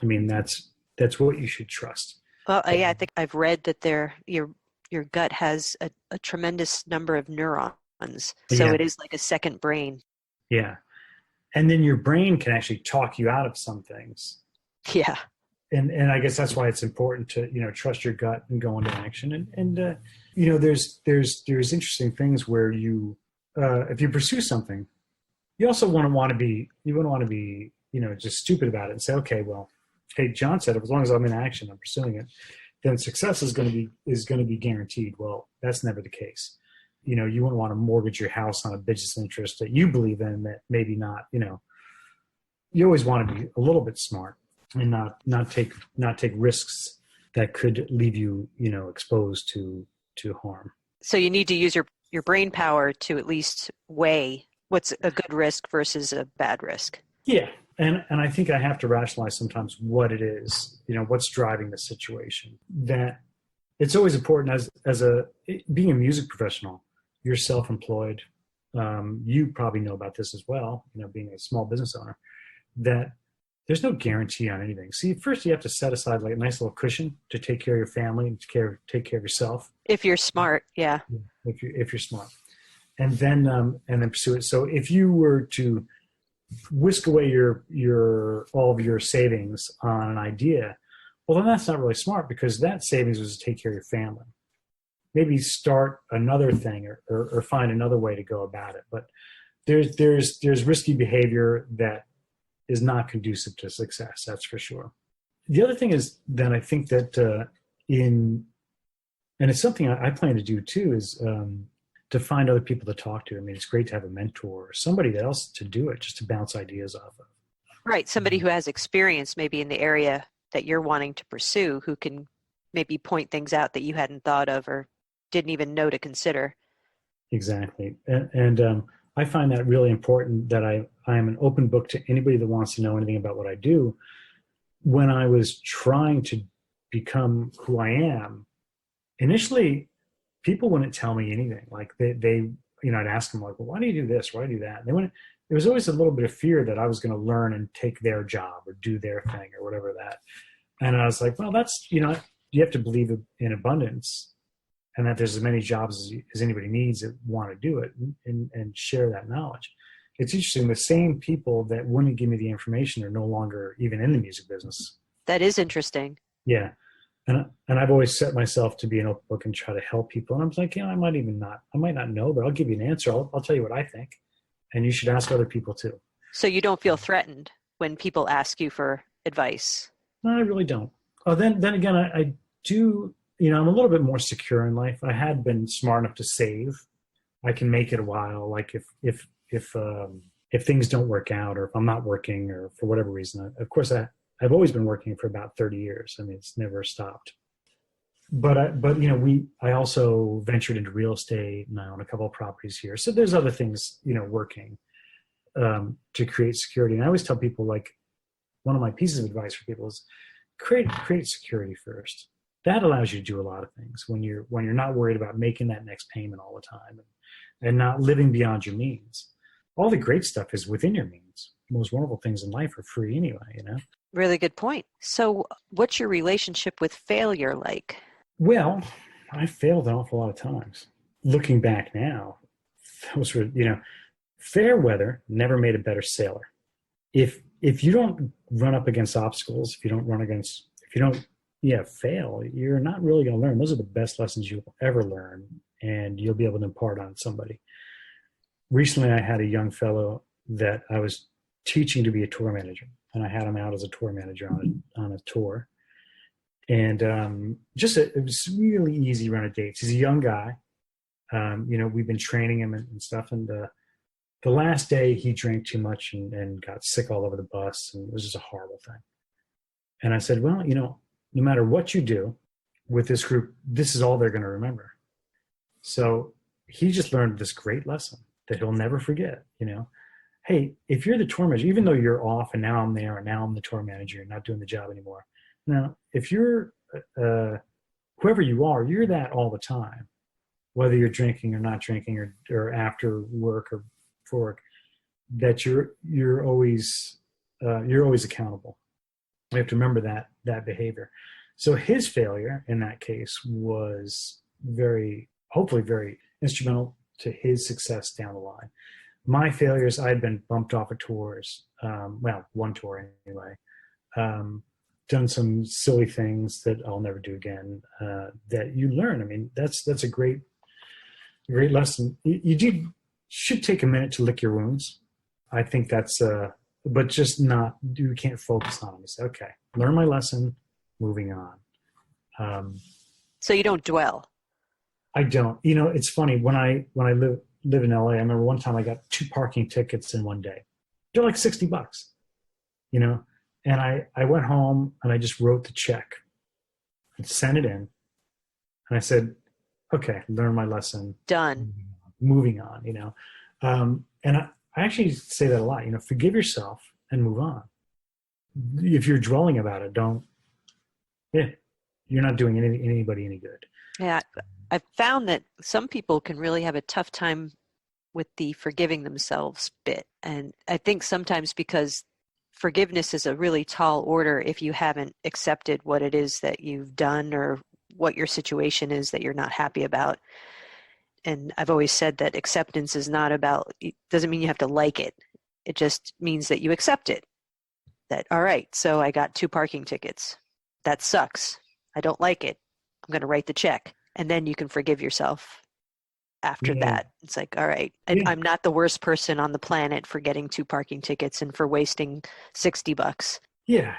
I mean, that's what you should trust. Well, yeah, I think I've read that your gut has a tremendous number of neurons. So it is like a second brain. Yeah. And then your brain can actually talk you out of some things. Yeah. And I guess that's why it's important to, trust your gut and go into action. And there's interesting things where if you pursue something, you also wouldn't want to be, just stupid about it and say, okay, well, hey, John said, as long as I'm in action, I'm pursuing it, then success is going to be guaranteed. Well, that's never the case. You wouldn't want to mortgage your house on a business interest that you believe in that maybe not, you always want to be a little bit smart and not take risks that could leave you, exposed to harm. So you need to use your brain power to at least weigh what's a good risk versus a bad risk. Yeah. And I think I have to rationalize sometimes what it is, what's driving the situation. That it's always important being a music professional, you're self-employed. You probably know about this as well, being a small business owner, that there's no guarantee on anything. See, first you have to set aside like a nice little cushion to take care of your family and take care of yourself. If you're smart, yeah. If you're smart, and then pursue it. So if you were to whisk away all of your savings on an idea, well, then that's not really smart, because that savings was to take care of your family. Maybe start another thing or find another way to go about it. But there's risky behavior that is not conducive to success. That's for sure. The other thing is that I think that and it's something I plan to do too, is to find other people to talk to. I mean, it's great to have a mentor or somebody else to do it, just to bounce ideas off of. Right. Somebody who has experience maybe in the area that you're wanting to pursue, who can maybe point things out that you hadn't thought of or didn't even know to consider. Exactly. And I find that really important, that I am an open book to anybody that wants to know anything about what I do. When I was trying to become who I am, initially, people wouldn't tell me anything. Like they I'd ask them like, well, why do you do this? Why do you do that? And there was always a little bit of fear that I was going to learn and take their job or do their thing or whatever that. And I was like, well, that's, you have to believe in abundance, and that there's as many jobs as anybody needs that want to do it, and share that knowledge. It's interesting. The same people that wouldn't give me the information are no longer even in the music business. That is interesting. Yeah. And I've always set myself to be an open book and try to help people. And I'm like, I might not know, but I'll give you an answer. I'll tell you what I think. And you should ask other people too. So you don't feel threatened when people ask you for advice? No, I really don't. Oh, then again, I do, I'm a little bit more secure in life. I had been smart enough to save. I can make it a while. Like if things don't work out, or if I'm not working, or for whatever reason, of course I've always been working for about 30 years. I mean, it's never stopped. But I also ventured into real estate, and I own a couple of properties here. So there's other things, working to create security. And I always tell people, like, one of my pieces of advice for people is create security first. That allows you to do a lot of things when you're not worried about making that next payment all the time, and not living beyond your means. all the great stuff is within your means. The most wonderful things in life are free anyway, you know? Really good point. So what's your relationship with failure like? Well, I failed an awful lot of times. Looking back now, those were, fair weather never made a better sailor. If you don't run up against obstacles, if you don't, fail, you're not really going to learn. Those are the best lessons you'll ever learn, and you'll be able to impart on somebody. Recently, I had a young fellow that I was teaching to be a tour manager, and I had him out as a tour manager on a tour. And it was really easy run of dates. He's a young guy. We've been training him and stuff. And the last day he drank too much and got sick all over the bus. And it was just a horrible thing. And I said, well, no matter what you do with this group, this is all they're going to remember. So he just learned this great lesson that he'll never forget, Hey, if you're the tour manager, even though you're off and now I'm there and now I'm the tour manager and not doing the job anymore. Now, if you're whoever you are, you're that all the time, whether you're drinking or not drinking or after work or before work, that you're always accountable. You have to remember that behavior. So his failure in that case was hopefully very instrumental to his success down the line. My failures, I'd been bumped off of tours, one tour anyway, done some silly things that I'll never do again, that you learn. I mean, that's a great lesson. You should take a minute to lick your wounds. I think that's, but just not, you can't focus on them. You say, okay, learn my lesson, moving on. So you don't dwell. I don't. It's funny, when I live in LA, I remember one time I got 2 parking tickets in one day. They're like $60, and I went home and I just wrote the check and sent it in. And I said, okay, learn my lesson. Done. Moving on, and I actually say that a lot, forgive yourself and move on. If you're dwelling about it, you're not doing anybody any good. Yeah. I've found that some people can really have a tough time with the forgiving themselves bit. And I think sometimes because forgiveness is a really tall order if you haven't accepted what it is that you've done or what your situation is that you're not happy about. And I've always said that acceptance is not about, it doesn't mean you have to like it. It just means that you accept it. That, all right, so I got 2 parking tickets. That sucks. I don't like it. I'm going to write the check. And then you can forgive yourself after that. It's like, all right, I'm not the worst person on the planet for getting 2 parking tickets and for wasting $60. Yeah.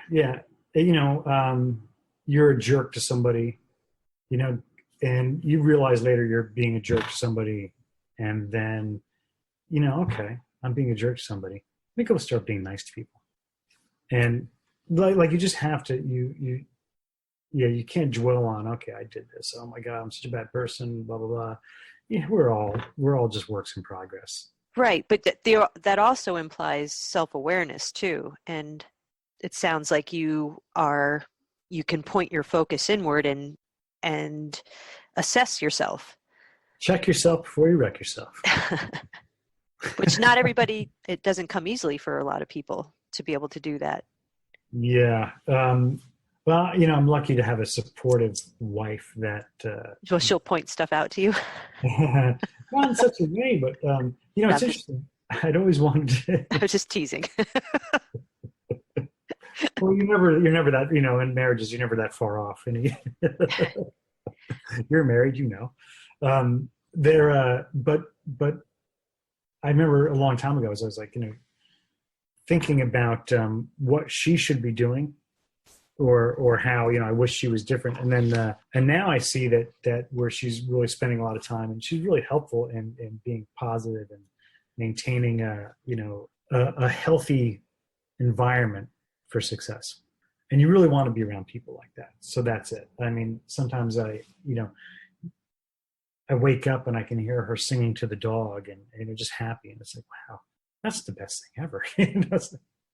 You're a jerk to somebody, and you realize later you're being a jerk to somebody, and then, okay, I'm being a jerk to somebody. Let me go start being nice to people. And like you just have to, you can't dwell on, okay, I did this. Oh my God, I'm such a bad person, blah, blah, blah. Yeah, we're all just works in progress. Right. But that also implies self-awareness too. And it sounds like you can point your focus inward and assess yourself. Check yourself before you wreck yourself. Which not everybody, it doesn't come easily for a lot of people to be able to do that. Yeah. Well, I'm lucky to have a supportive wife that... So she'll point stuff out to you? Not in such a way, but, it's interesting. I'd always wanted to... I was just teasing. Well, you're never that, in marriages, you're never that far off. You're married, but I remember a long time ago, as I was like, thinking about what she should be doing, or how, I wish she was different. And then, and now I see that where she's really spending a lot of time, and she's really helpful in being positive and maintaining a healthy environment for success. And you really want to be around people like that. So that's it. I mean, sometimes I wake up and I can hear her singing to the dog and just happy. And it's like, wow, that's the best thing ever.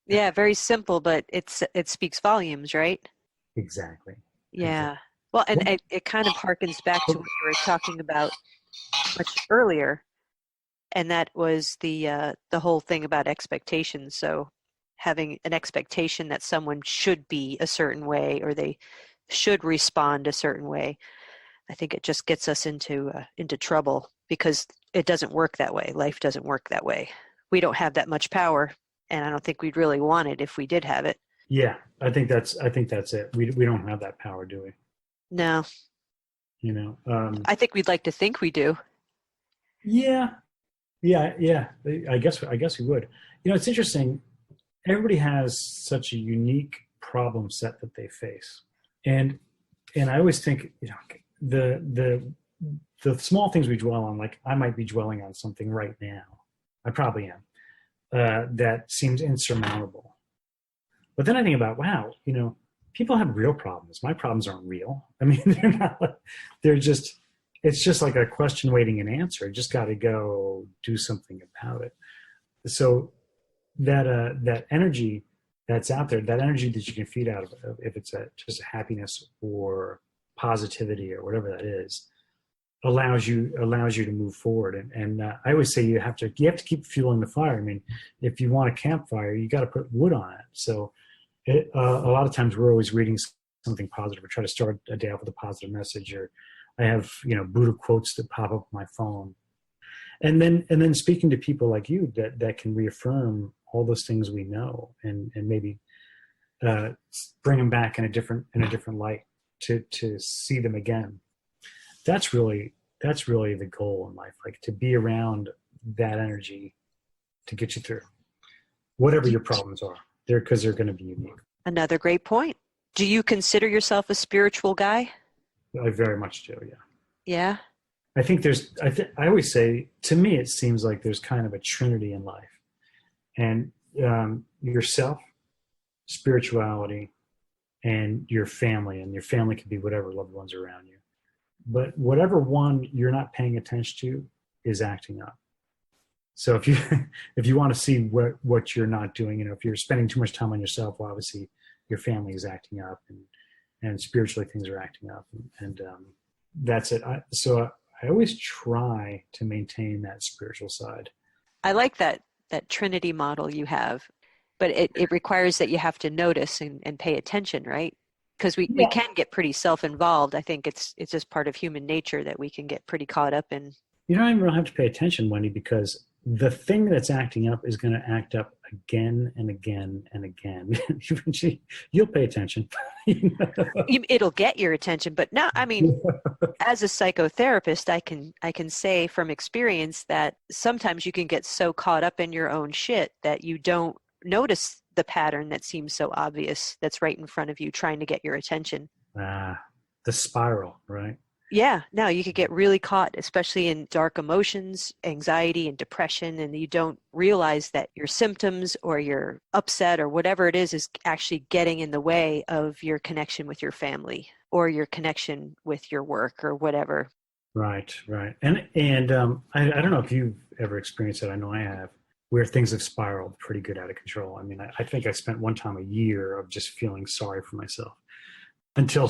Yeah, very simple, but it speaks volumes, right? Exactly. Yeah. Well, and it kind of harkens back to what you were talking about much earlier, And that was the whole thing about expectations. So having an expectation that someone should be a certain way or they should respond a certain way, I think it just gets us into trouble because it doesn't work that way. Life doesn't work that way. We don't have that much power, and I don't think we'd really want it if we did have it. Yeah, I think that's it. We don't have that power, do we? No, You know. I think we'd like to think we do. Yeah, yeah. I guess we would. It's interesting. Everybody has such a unique problem set that they face, and I always think, the small things we dwell on. Like I might be dwelling on something right now. I probably am. That seems insurmountable. But then I think about, wow, people have real problems. My problems aren't real. I mean, they're not. It's just like a question waiting an answer. You just got to go do something about it. So that energy that's out there, that energy that you can feed out of, if it's just a happiness or positivity or whatever that is, allows you to move forward. And I always say you have to keep fueling the fire. I mean, if you want a campfire, you got to put wood on it. So a lot of times we're always reading something positive or try to start a day off with a positive message, or I have Buddha quotes that pop up on my phone, and then speaking to people like you that can reaffirm all those things we know, and maybe bring them back in a different light to see them again. That's really the goal in life, like to be around that energy to get you through whatever your problems are. Because they're going to be unique. Another great point. Do you consider yourself a spiritual guy? I very much do, yeah. Yeah? I think I always say, to me, it seems like there's kind of a trinity in life. And yourself, spirituality, and your family. And your family could be whatever loved ones are around you. But whatever one you're not paying attention to is acting up. So if you want to see what you're not doing, if you're spending too much time on yourself, well, obviously your family is acting up, and spiritually things are acting up, and that's it. So I always try to maintain that spiritual side. I like that Trinity model you have, but it requires that you have to notice and pay attention, right? Because we can get pretty self-involved. I think it's just part of human nature that we can get pretty caught up in. You don't even really have to pay attention, Wendy, because the thing that's acting up is going to act up again and again and again. You'll pay attention. It'll get your attention, but no, I mean, as a psychotherapist, I can say from experience that sometimes you can get so caught up in your own shit that you don't notice the pattern that seems so obvious that's right in front of you trying to get your attention. The spiral, right? Yeah, no, you could get really caught, especially in dark emotions, anxiety and depression, and you don't realize that your symptoms or your upset or whatever it is actually getting in the way of your connection with your family or your connection with your work or whatever. Right. And I don't know if you've ever experienced it. I know I have, where things have spiraled pretty good out of control. I mean, I think I spent one time a year of just feeling sorry for myself until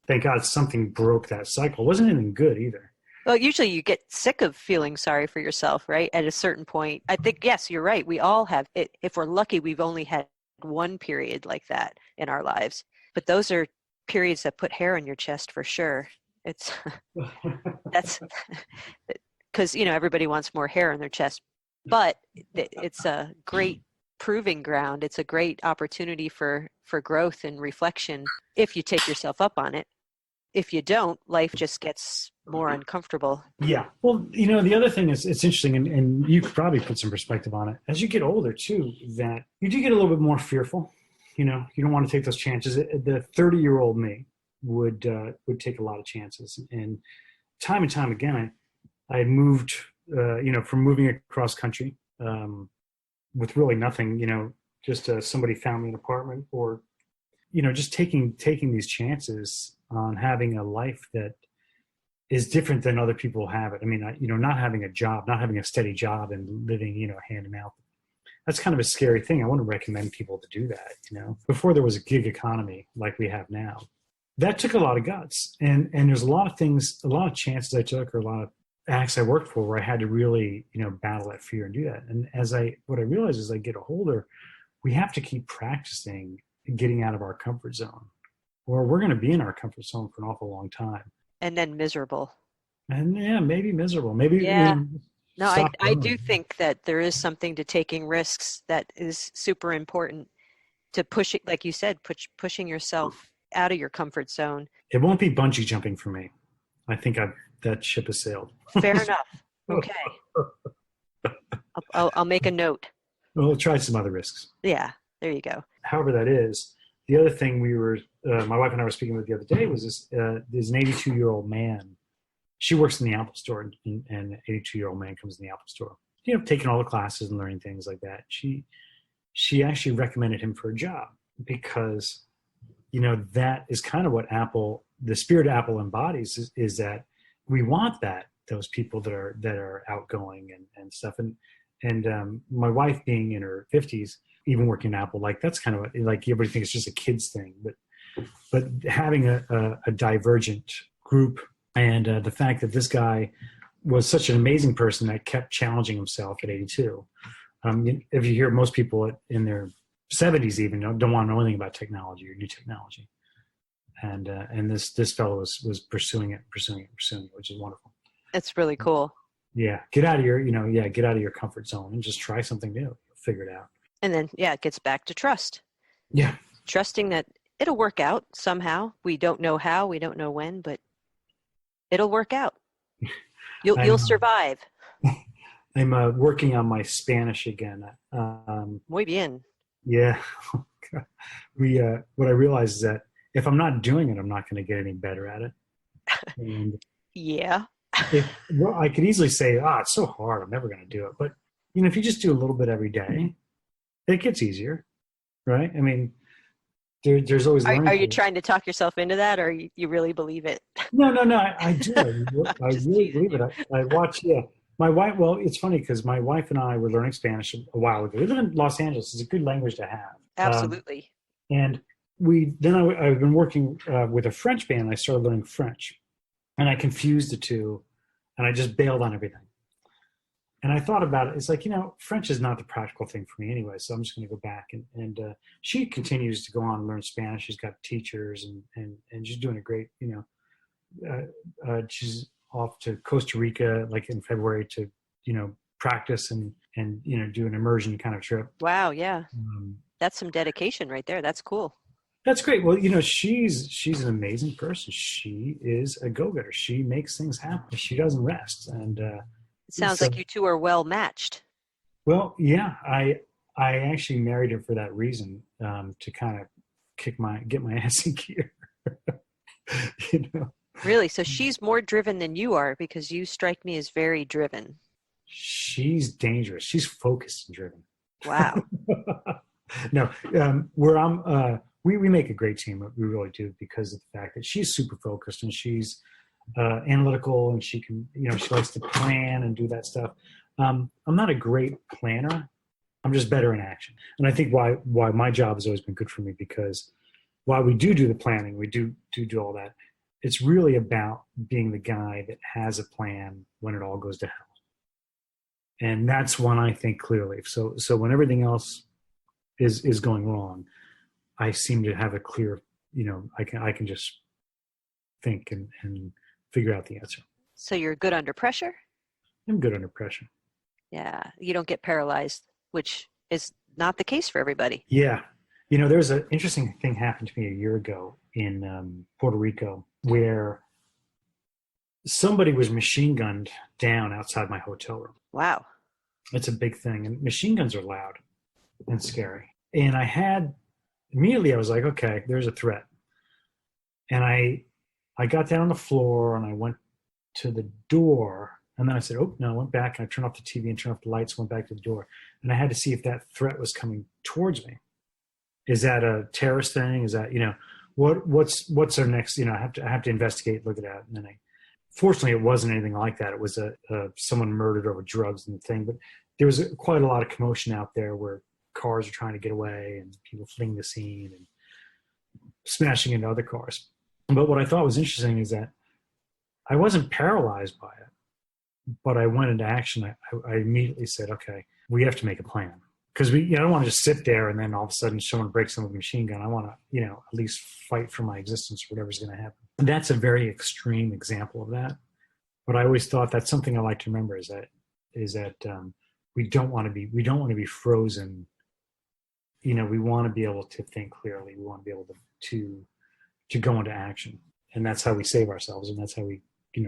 thank God something broke that cycle. It wasn't anything good either. Well, usually you get sick of feeling sorry for yourself, right? At a certain point. I think, yes, you're right. We all have it. If we're lucky, we've only had one period like that in our lives. But those are periods that put hair on your chest for sure. That's because, everybody wants more hair on their chest. But it's a great proving ground. It's a great opportunity for growth and reflection if you take yourself up on it. If you don't, life just gets more uncomfortable. Yeah. Well, the other thing is, it's interesting, and you could probably put some perspective on it. As you get older, too, that you do get a little bit more fearful. You don't want to take those chances. The 30-year-old me would take a lot of chances. And time again, I moved, from moving across country with really nothing, just somebody found me an apartment, or, just taking these chances on having a life that is different than other people have it. I mean, not having a job, not having a steady job and living, hand to mouth. That's kind of a scary thing. I wouldn't recommend people to do that, Before there was a gig economy like we have now. That took a lot of guts. And there's a lot of things, a lot of chances I took, or a lot of acts I worked for where I had to really, battle that fear and do that. And what I realized as I get older, we have to keep practicing getting out of our comfort zone, or we're going to be in our comfort zone for an awful long time. And then miserable. And yeah, maybe miserable. Maybe, Yeah. No, stop I do growing. think that there is something to taking risks that is super important to push it, like you said, pushing yourself out of your comfort zone. It won't be bungee jumping for me. I think that ship has sailed. Fair enough. Okay. I'll make a note. We'll try some other risks. Yeah, there you go. However that is, the other thing my wife and I were speaking with the other day was there's an 82-year-old man. She works in the Apple store, and an 82-year-old man comes in the Apple store, taking all the classes and learning things like that. She actually recommended him for a job because, that is kind of what the spirit Apple embodies is that we want those people that are outgoing and stuff. And my wife being in her 50s, even working in Apple, like that's kind of like everybody thinks it's just a kid's thing, but having a divergent group and the fact that this guy was such an amazing person that kept challenging himself at 82. If you hear most people in their 70s even don't want to know anything about technology or new technology, and this fellow was pursuing it, which is wonderful. It's really cool. Yeah, get out of your comfort zone and just try something new. You'll figure it out. And then, it gets back to trust. Yeah, trusting that it'll work out somehow. We don't know how, we don't know when, but it'll work out. You'll survive. I'm working on my Spanish again. Muy bien. Yeah. What I realized is that if I'm not doing it, I'm not going to get any better at it. And yeah. I could easily say, it's so hard, I'm never going to do it. But, if you just do a little bit every day, it gets easier, right? I mean, there's always learning. Are you trying to talk yourself into that, or you really believe it? No, I do. I really believe it. I watch, my wife, well, it's funny because my wife and I were learning Spanish a while ago. We live in Los Angeles. It's a good language to have. Absolutely. And I've been working with a French band. I started learning French. And I confused the two, and I just bailed on everything. And I thought about it. It's like, French is not the practical thing for me anyway, so I'm just going to go back. And she continues to go on and learn Spanish. She's got teachers, and she's doing a great, she's off to Costa Rica, like in February to, practice and do an immersion kind of trip. Wow, yeah. That's some dedication right there. That's cool. That's great. Well, she's an amazing person. She is a go-getter. She makes things happen. She doesn't rest. And it sounds like you two are well matched. Well, yeah, I actually married her for that reason, to kind of get my ass in gear. Really? So she's more driven than you are, because you strike me as very driven. She's dangerous. She's focused and driven. Wow. No, where I'm. We make a great team. We really do, because of the fact that she's super focused and she's analytical, and she can, she likes to plan and do that stuff. I'm not a great planner. I'm just better in action. And I think why my job has always been good for me, because while we do the planning, we do all that, it's really about being the guy that has a plan when it all goes to hell. And that's when I think clearly. So when everything else is going wrong, I seem to have a clear, I can just think and figure out the answer. So you're good under pressure? I'm good under pressure. Yeah. You don't get paralyzed, which is not the case for everybody. Yeah. There's an interesting thing happened to me a year ago in Puerto Rico, where somebody was machine gunned down outside my hotel room. Wow. It's a big thing. And machine guns are loud and scary. And immediately I was like, okay, there's a threat. And I got down on the floor and I went to the door, and then I said, oh, no, I went back and I turned off the TV and turned off the lights, went back to the door. And I had to see if that threat was coming towards me. Is that a terrorist thing? Is that, what's our next, I have to investigate, look at that. And then fortunately it wasn't anything like that. It was someone murdered over drugs and the thing, but there was quite a lot of commotion out there where cars are trying to get away and people fleeing the scene and smashing into other cars. But what I thought was interesting is that I wasn't paralyzed by it. but I went into action. I immediately said, okay, we have to make a plan. Because I don't want to just sit there and then all of a sudden someone breaks in with a machine gun. I want to, at least fight for my existence or whatever's going to happen. And that's a very extreme example of that. But I always thought that's something I like to remember is that we don't want to be frozen. We want to be able to think clearly. We want to be able to go into action, and that's how we save ourselves, and that's how we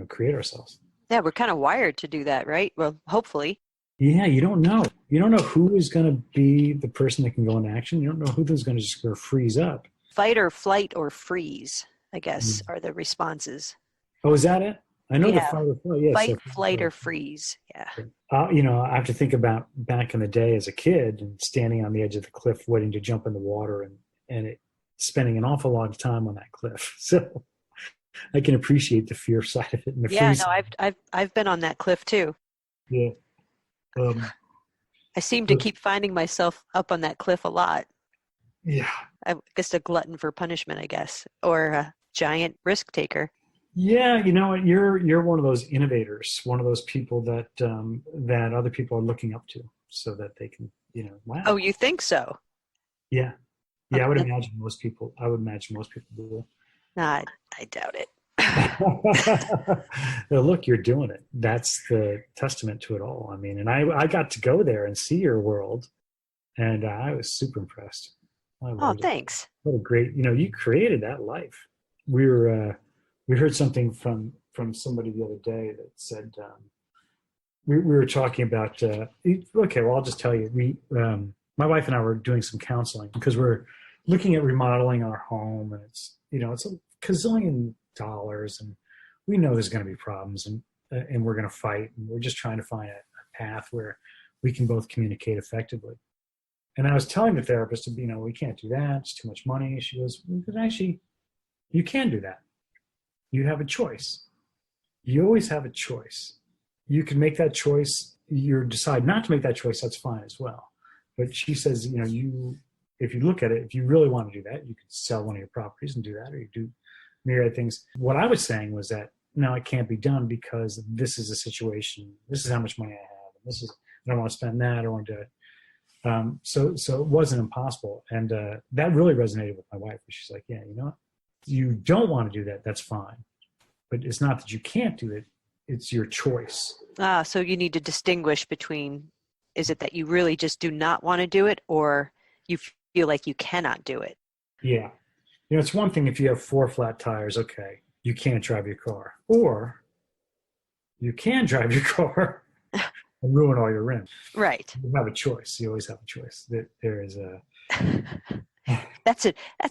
create ourselves. Yeah, we're kind of wired to do that, right? Well, hopefully. Yeah, you don't know. You don't know who is going to be the person that can go into action. You don't know who's going to just go freeze up. Fight or flight or freeze, I guess, are the responses. Oh, is that it? I know the fight or flight. Yes, fight, flight, or freeze. Yeah. I have to think about back in the day as a kid and standing on the edge of the cliff waiting to jump in the water and spending an awful lot of time on that cliff. So I can appreciate the fear side of it and the freeze. No, I've been on that cliff too. Yeah. I seem to keep finding myself up on that cliff a lot. Yeah. I'm just a glutton for punishment, I guess, or a giant risk taker. Yeah, you're one of those innovators, one of those people that that other people are looking up to, so that they can, wow. Oh, you think so? Yeah, I would imagine most people. Do. Nah, I doubt it. Well, look, you're doing it. That's the testament to it all. I mean, and I got to go there and see your world, and I was super impressed. Oh, thanks. What a great, you created that life. We heard something from somebody the other day that said we were talking about. Okay, well, I'll just tell you. My wife and I were doing some counseling because we're looking at remodeling our home, and it's a gazillion dollars, and we know there's going to be problems, and we're going to fight, and we're just trying to find a path where we can both communicate effectively. And I was telling the therapist, we can't do that. It's too much money. She goes, but actually, you can do that. You have a choice. You always have a choice. You can make that choice. You decide not to make that choice. That's fine as well. But she says, if you look at it, if you really want to do that, you could sell one of your properties and do that, or you do myriad things. What I was saying was that, no, it can't be done because this is a situation. This is how much money I have. And I don't want to spend that. I don't want to do it. So it wasn't impossible. And that really resonated with my wife. She's like, yeah, what? You don't want to do that. That's fine. But it's not that you can't do it. It's your choice. So you need to distinguish between, is it that you really just do not want to do it, or you feel like you cannot do it? Yeah. It's one thing if you have 4 flat tires, okay, you can't drive your car. Or you can drive your car and ruin all your rims. Right. You have a choice. You always have a choice. There is a... That's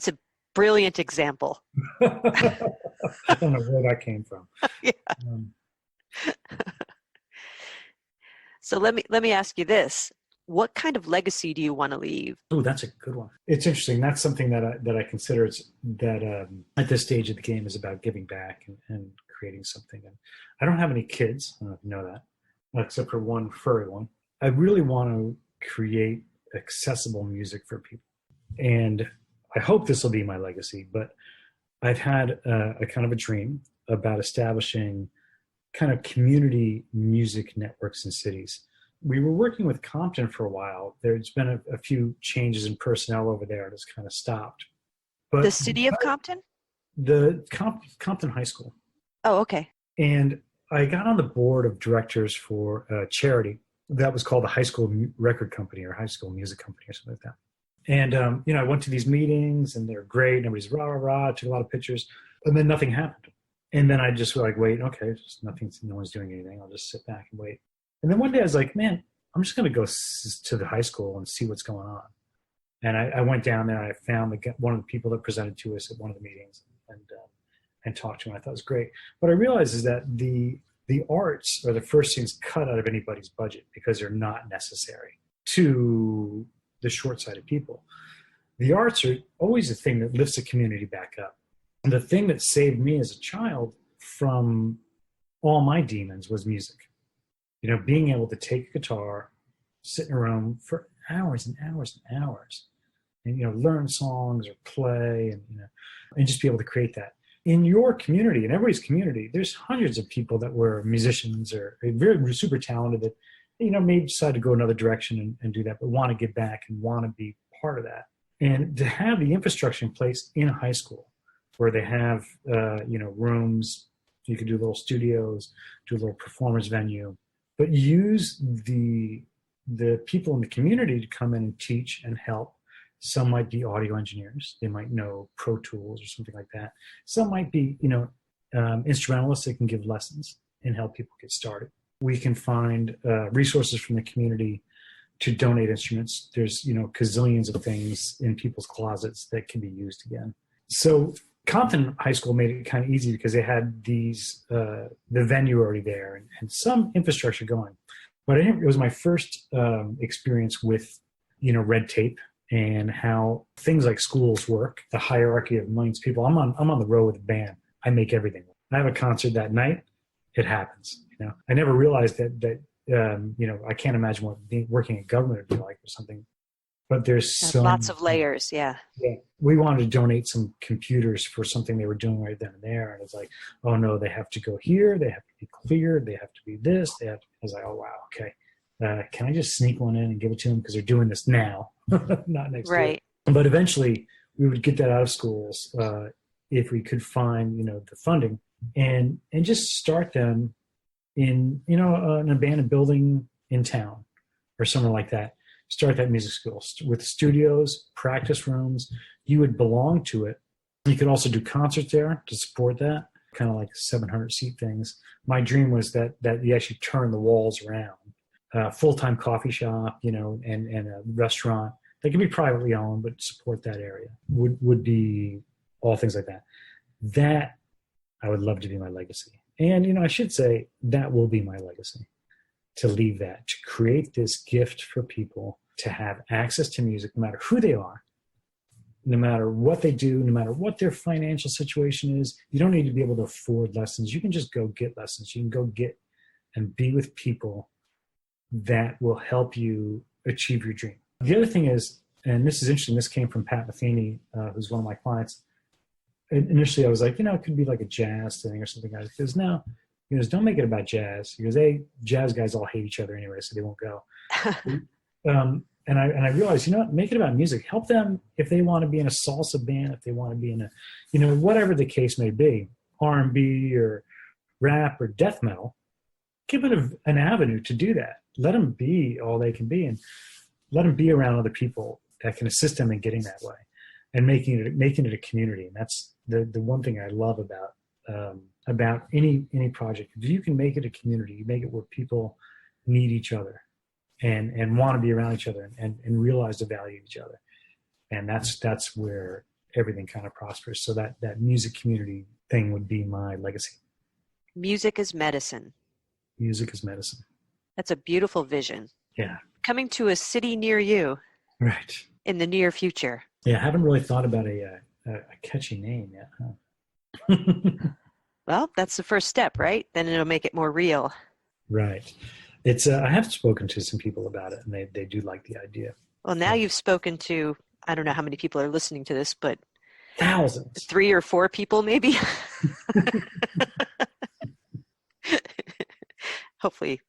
a brilliant example. I don't know where that came from. Yeah. So let me ask you this. What kind of legacy do you want to leave? Oh, that's a good one. It's interesting. That's something that I consider at this stage of the game is about giving back and creating something. And I don't have any kids. I don't know if you know that, except for one furry one. I really want to create accessible music for people. And I hope this will be my legacy, but I've had a kind of a dream about establishing kind of community music networks in cities. We were working with Compton for a while. There's been a few changes in personnel over there, and it's kind of stopped. But the city of Compton? The Compton High School. Oh, okay. And I got on the board of directors for a charity that was called the High School Record Company or High School Music Company or something like that. And, I went to these meetings, and they're great. And everybody's rah, rah, rah, took a lot of pictures. And then nothing happened. And then I just was like, wait, okay, just no one's doing anything. I'll just sit back and wait. And then one day I was like, man, I'm just going to go to the high school and see what's going on. And I went down there, and I found one of the people that presented to us at one of the meetings and talked to him. I thought it was great. What I realized is that the arts are the first things cut out of anybody's budget because they're not necessary to the short-sighted people. The arts are always the thing that lifts a community back up. And the thing that saved me as a child from all my demons was music. Being able to take a guitar, sit in a room for hours and hours and hours, and learn songs or play, and just be able to create that. in your community, in everybody's community, there's hundreds of people that were musicians or very super talented that, may decide to go another direction and do that, but want to give back and want to be part of that. And to have the infrastructure in place in a high school where they have, rooms, you can do little studios, do a little performance venue, but use the people in the community to come in and teach and help. Some might be audio engineers. They might know Pro Tools or something like that. Some might be, instrumentalists that can give lessons and help people get started. We can find resources from the community to donate instruments. There's, gazillions of things in people's closets that can be used again. So Compton High School made it kind of easy because they had these, the venue already there and some infrastructure going. But it was my first experience with, red tape and how things like schools work, the hierarchy of millions of people. I'm on the road with a band. I make everything. I have a concert that night. It happens. I never realized that I can't imagine what working in government would be like or something. But there's lots of layers. Yeah. Yeah. We wanted to donate some computers for something they were doing right then and there. And it's like, oh no, they have to go here. They have to be cleared. They have to be this. I was like, oh wow. Okay. Can I just sneak one in and give it to them? Because they're doing this now, not next year. Right. But eventually we would get that out of schools if we could find, the funding and just start them in, an abandoned building in town or somewhere like that. Start that music school with studios, practice rooms. You would belong to it. You could also do concerts there to support that, kind of like 700-seat things. My dream was that you actually turn the walls around. Full-time coffee shop, and a restaurant. They can be privately owned, but support that area would be all things like that. That I would love to be my legacy. And, I should say that will be my legacy, to leave that, to create this gift for people to have access to music, no matter who they are, no matter what they do, no matter what their financial situation is. You don't need to be able to afford lessons. You can just go get lessons. You can go get and be with people that will help you achieve your dream. The other thing is, and this is interesting, this came from Pat Metheny, who's one of my clients. Initially, I was like, it could be like a jazz thing or something. He goes, no. He goes, don't make it about jazz. He goes, jazz guys all hate each other anyway, so they won't go. And I realized, make it about music. Help them if they want to be in a salsa band, if they want to be in a, whatever the case may be, R&B or rap or death metal. Give them an avenue to do that. Let them be all they can be, and let them be around other people that can assist them in getting that way, and making it a community. And that's the one thing I love about any project. If you can make it a community, you make it where people need each other and want to be around each other and realize the value of each other. And that's where everything kind of prospers. So that music community thing would be my legacy. Music is medicine. Music is medicine. That's a beautiful vision. Yeah. Coming to a city near you. Right. In the near future. Yeah, I haven't really thought about a catchy name yet. Huh? Well, that's the first step, right? Then it'll make it more real. Right. It's I have spoken to some people about it, and they do like the idea. Well, now you've spoken to, I don't know how many people are listening to this, but thousands. 3 or 4 people maybe. Hopefully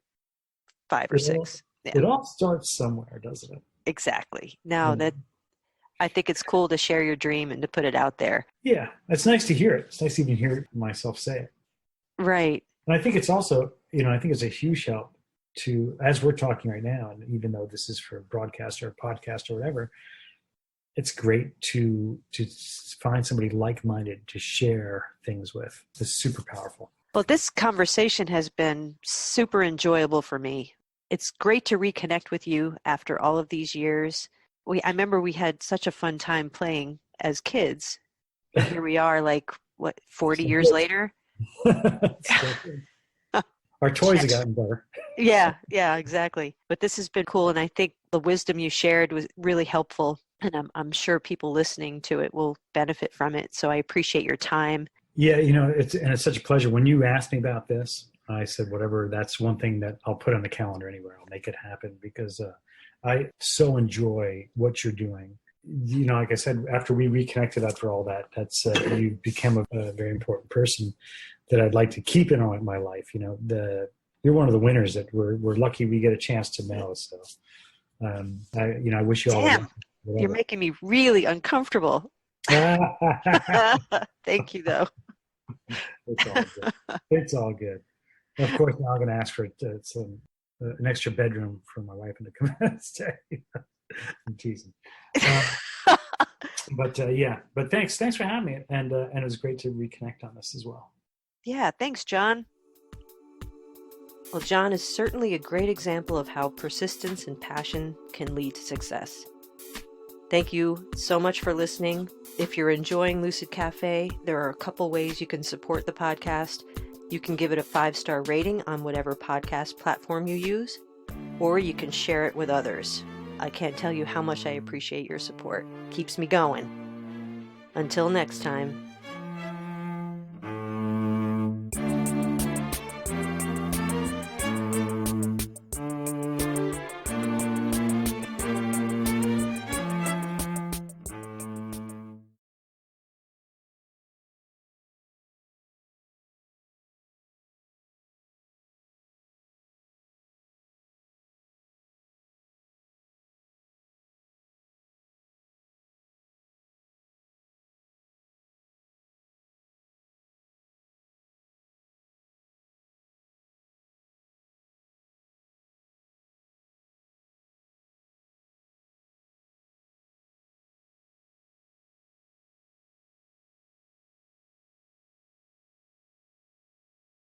5 or 6. Yeah. It all starts somewhere, doesn't it? Exactly. Now that I think it's cool to share your dream and to put it out there. Yeah, it's nice to hear it. It's nice to even hear myself say it. Right. And I think it's also, I think it's a huge help to, as we're talking right now, and even though this is for broadcast or podcast or whatever, it's great to find somebody like-minded to share things with. It's super powerful. Well, this conversation has been super enjoyable for me. It's great to reconnect with you after all of these years. I remember we had such a fun time playing as kids. Here we are, 40 years later? Our toys have gotten better. Yeah, exactly. But this has been cool, and I think the wisdom you shared was really helpful, and I'm sure people listening to it will benefit from it. So I appreciate your time. Yeah, it's such a pleasure. When you asked me about this, I said, whatever, that's one thing that I'll put on the calendar anywhere. I'll make it happen because I so enjoy what you're doing. like I said, after we reconnected after all that, that's you became a very important person that I'd like to keep in my life. You're one of the winners that we're lucky we get a chance to know. So, I wish you all the Damn, best. you're making me really uncomfortable. Thank you, though. It's all good. It's all good. Of course, now I'm going to ask for an extra bedroom for my wife and to come and stay. I'm teasing. But thanks for having me, and it was great to reconnect on this as well. Yeah, thanks, John. Well, John is certainly a great example of how persistence and passion can lead to success. Thank you so much for listening. If you're enjoying Lucid Cafe, there are a couple ways you can support the podcast. You can give it a 5-star rating on whatever podcast platform you use, or you can share it with others. I can't tell you how much I appreciate your support. Keeps me going. Until next time.